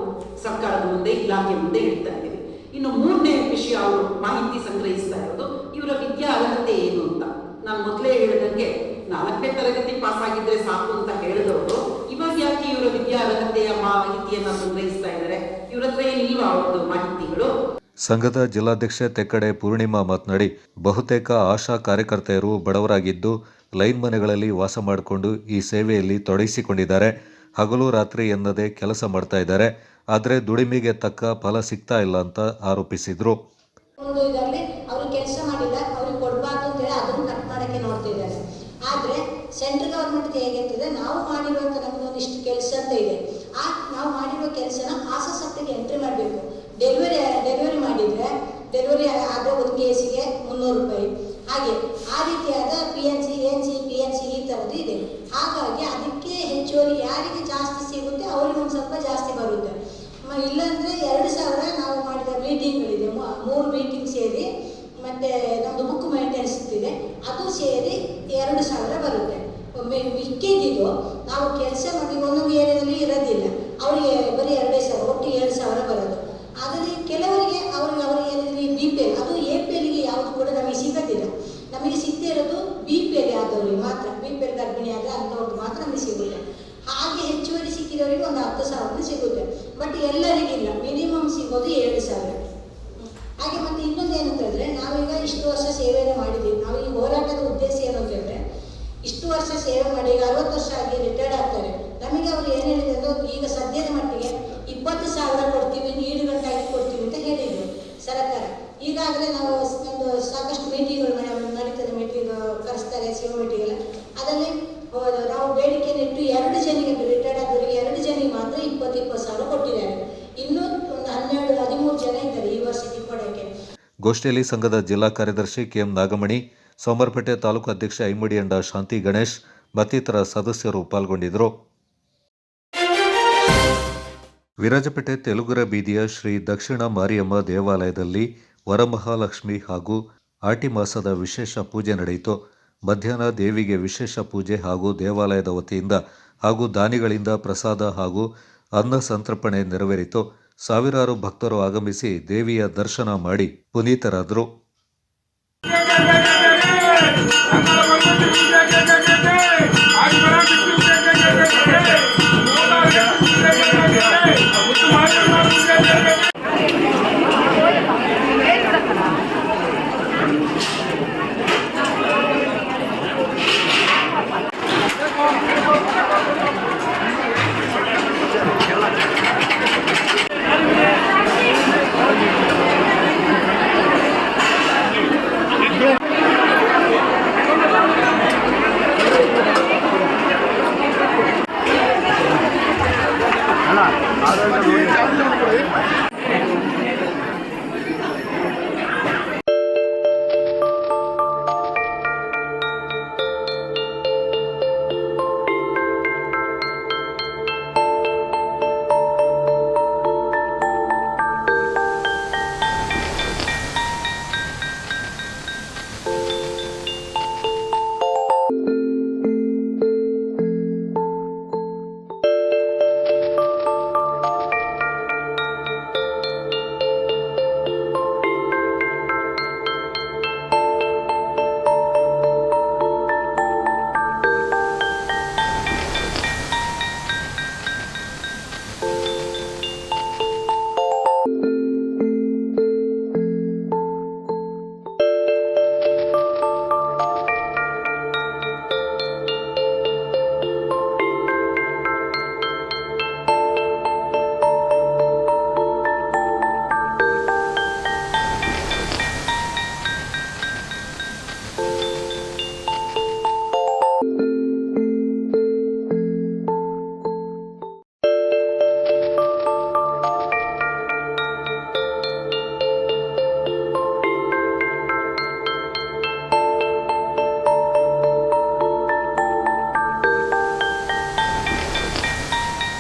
ಸರ್ಕಾರದ ಮುಂದೆ, ಇಲಾಖೆ ಮುಂದೆ ಇಡ್ತಾ ಇದ್ದೀವಿ. ಇನ್ನು 3ನೇ ವಿಷಯ, ಅವರು ಮಾಹಿತಿ ಸಂಗ್ರಹಿಸ್ತಾ ಇರೋದು ಇವರ ವಿದ್ಯಾ ಅರ್ಹತೆ ಏನು ಅಂತ. ನಾನು ಮೊದಲೇ ಹೇಳಿದಂಗೆ 4ನೇ ತರಗತಿ ಪಾಸ್ ಆಗಿದ್ರೆ ಸಾಕು ಅಂತ ಹೇಳಿದವರು ಇವಾಗ ಯಾಕೆ ಇವರ ವಿದ್ಯಾ ಅರ್ಹತೆಯ ಮಾಹಿತಿಯನ್ನ ಸಂಗ್ರಹಿಸ್ತಾ ಇದ್ದಾರೆ? ಇವ್ರ ಹತ್ರ ಏನಿಲ್ವಾ ಅವ್ರದ್ದು ಮಾಹಿತಿಗಳು? ಸಂಘದ ಜಿಲ್ಲಾಧ್ಯಕ್ಷೆ ತೆಕ್ಕಡೆ ಪೂರ್ಣಿಮಾ ಮಾತನಾಡಿ, ಬಹುತೇಕ ಆಶಾ ಕಾರ್ಯಕರ್ತೆಯರು ಬಡವರಾಗಿದ್ದು ಲೈನ್ ಮನೆಗಳಲ್ಲಿ ವಾಸ ಮಾಡಿಕೊಂಡು ಈ ಸೇವೆಯಲ್ಲಿ ತೊಡಗಿಸಿಕೊಂಡಿದ್ದಾರೆ. ಹಗಲು ರಾತ್ರಿ ಎನ್ನದೇ ಕೆಲಸ ಮಾಡ್ತಾ ಇದ್ದಾರೆ. ಆದರೆ ದುಡಿಮೆಗೆ ತಕ್ಕ ಫಲ ಸಿಗ್ತಾ ಇಲ್ಲ ಅಂತ ಆರೋಪಿಸಿದ್ರು. ಒಂದು ಇದರಲ್ಲಿ ಅವರು ಕೆಲಸ ಮಾಡಿಲ್ಲ, ಅವ್ರಿಗೆ ಕೊಡಬಾರ್ದು ಅಂತೇಳಿ ಅದನ್ನು ಕಟ್ ಮಾಡೋಕ್ಕೆ ನೋಡ್ತಿದ್ದಾರೆ. ಆದರೆ ಸೆಂಟ್ರಲ್ ಗೌರ್ಮೆಂಟ್ಗೆ ಹೇಗಿರ್ತದೆ, ನಾವು ಮಾಡಿರುವಂಥ ನಮ್ಮದು ಒಂದಿಷ್ಟು ಕೆಲಸ ಅಂತ ಇದೆ. ನಾವು ಮಾಡಿರೋ ಕೆಲಸನ ಆಶಾ ಸಪ್ಲಿಗೆ ಎಂಟ್ರಿ ಮಾಡಬೇಕು. ಡೆಲಿವರಿ ಮಾಡಿದರೆ ಡೆಲಿವರಿ ಆದರೆ ಒಂದು ಕೇಸಿಗೆ 300 ರೂಪಾಯಿ. ಹಾಗೆ ಆ ರೀತಿಯಾದ PNC, ANC, PNC ಈ ಥರದ್ದು ಇದೆ. ಹಾಗಾಗಿ ಅದಕ್ಕೆ ಹೆಚ್ಚುವರಿ ಯಾರಿಗೆ ಜಾಸ್ತಿ ಸಿಗುತ್ತೆ ಅವರಿಗೆ ಒಂದು ಸ್ವಲ್ಪ ಜಾಸ್ತಿ ಬರುತ್ತೆ. ಇಲ್ಲಾಂದರೆ 2,000 ನಾವು ಮಾಡಿದ ಮೀಟಿಂಗ್ಗಳಿದೆ, 3 ಮೀಟಿಂಗ್ ಸೇರಿ ಮತ್ತು ನಮ್ಮದು ಬುಕ್ ಮೇಂಟೆನೆನ್ಸ್ ಇದೆ, ಅದು ಸೇರಿ 2,000 ಬರುತ್ತೆ. ಮಿಕ್ಕಿದ್ದು ನಾವು ಕೆಲಸ ಮಾಡಿ ಒಂದೊಂದು ಏರಿಯಾದಲ್ಲಿ ಇರೋದಿಲ್ಲ, ಅವರಿಗೆ ಬರೀ 2,000, ಒಟ್ಟು 7,000 ಬರೋದು. ಆದರೆ ಕೆಲವರಿಗೆ ಅವ್ರ ಏರಿಯಾದಲ್ಲಿ BPL, ಅದು APLಗೆ ಯಾವುದು ಕೂಡ ನಮಗೆ ಸಿಗೋದಿಲ್ಲ. ನಮಗೆ ಸಿಗದೇ ಇರೋದು BPL ಆದವರಿಗೆ ಮಾತ್ರ, BPL ಗರ್ಭಿಣಿ ಆದರೆ ಅಂಥವ್ರಿಗೆ ಮಾತ್ರ ನಮಗೆ ಸಿಗುತ್ತೆ. ಹಾಗೆ ಹೆಚ್ಚುವರಿ ಸಿಕ್ಕಿದವರಿಗೆ ಒಂದು 10,000 ಸಿಗುತ್ತೆ. ಬಟ್ ಎಲ್ಲರಿಗಿಲ್ಲ, ಮಿನಿಮಮ್ ಸಿಗೋದು 7,000. ಹಾಗೆ ಮತ್ತು ಇನ್ನೊಂದು ಏನಂತ ಹೇಳಿದ್ರೆ, ನಾವೀಗ ಇಷ್ಟು ವರ್ಷ ಸೇವೆಯನ್ನು ಮಾಡಿದ್ದೀವಿ. ನಾವು ಈ ಹೋರಾಟದ ಉದ್ದೇಶ ಏನು ಅಂತ ಹೇಳಿದ್ರೆ, ಇಷ್ಟು ವರ್ಷ ಸೇವೆ ಮಾಡಿ 60 ವರ್ಷ ಆಗಿ ರಿಟೈರ್ಡ್ ಆಗ್ತಾರೆ. ನಮಗೆ ಅವರು ಏನು ಹೇಳಿದ್ರು ಅಂದ್ರೆ, ಈಗ ಸದ್ಯದ ಮಟ್ಟಿಗೆ 20,000 ಕೊಡ್ತೀವಿ, ಈಡುಗಟ್ಟಾಗಿ ಕೊಡ್ತೀವಿ ಅಂತ ಹೇಳಿದ್ರು ಸರ್ಕಾರ. ಈಗಾಗಲೇ ನಾವು ಒಂದು ಸಾಕಷ್ಟು ಮೀಟಿಂಗ್ಗಳು ನಡೀತದೆ, ಮೀಟಿಂಗ್ ಕರೆಸ್ತಾರೆ, ಸೇವೆ ಮೀಟಿಂಗೆಲ್ಲ. ಅದರಲ್ಲಿ ನಾವು ಬೇಡಿಕೆಯನ್ನು ಇಟ್ಟು 2 ಜನಿಗೆ ರಿಟೈರ್ಡ್ ಆದವರಿಗೆ 2 ಜನಿಗೆ ಮಾತ್ರ 20,000 ಕೊಟ್ಟಿದ್ದಾರೆ. ಇನ್ನೂ ಒಂದು 12-13 ಜನ ಇದ್ದಾರೆ ಈ ವರ್ಷಕ್ಕೆ ಕೊಡೋಕ್ಕೆ. ಗೋಷ್ಠಿಯಲ್ಲಿ ಸಂಘದ ಜಿಲ್ಲಾ ಕಾರ್ಯದರ್ಶಿ KM ನಾಗಮಣಿ, ಸೋಮವಾರಪೇಟೆ ತಾಲೂಕು ಅಧ್ಯಕ್ಷ ಐಮಡಿಯಂಡ ಶಾಂತಿ ಗಣೇಶ್ ಮತ್ತಿತರ ಸದಸ್ಯರು ಪಾಲ್ಗೊಂಡಿದ್ದರು. ವಿರಾಜಪೇಟೆ ತೆಲುಗುರ ಬೀದಿಯ ಶ್ರೀ ದಕ್ಷಿಣ ಮಾರಿಯಮ್ಮ ದೇವಾಲಯದಲ್ಲಿ ವರಮಹಾಲಕ್ಷ್ಮಿ ಹಾಗೂ ಆಟಿ ಮಾಸದ ವಿಶೇಷ ಪೂಜೆ ನಡೆಯಿತು. ಮಧ್ಯಾಹ್ನ ದೇವಿಗೆ ವಿಶೇಷ ಪೂಜೆ ಹಾಗೂ ದೇವಾಲಯದ ವತಿಯಿಂದ ಹಾಗೂ ದಾನಿಗಳಿಂದ ಪ್ರಸಾದ ಹಾಗೂ ಅನ್ನ ಸಂತರ್ಪಣೆ ನೆರವೇರಿತು. ಸಾವಿರಾರು ಭಕ್ತರು ಆಗಮಿಸಿ ದೇವಿಯ ದರ್ಶನ ಮಾಡಿ ಪುನೀತರಾದರು. I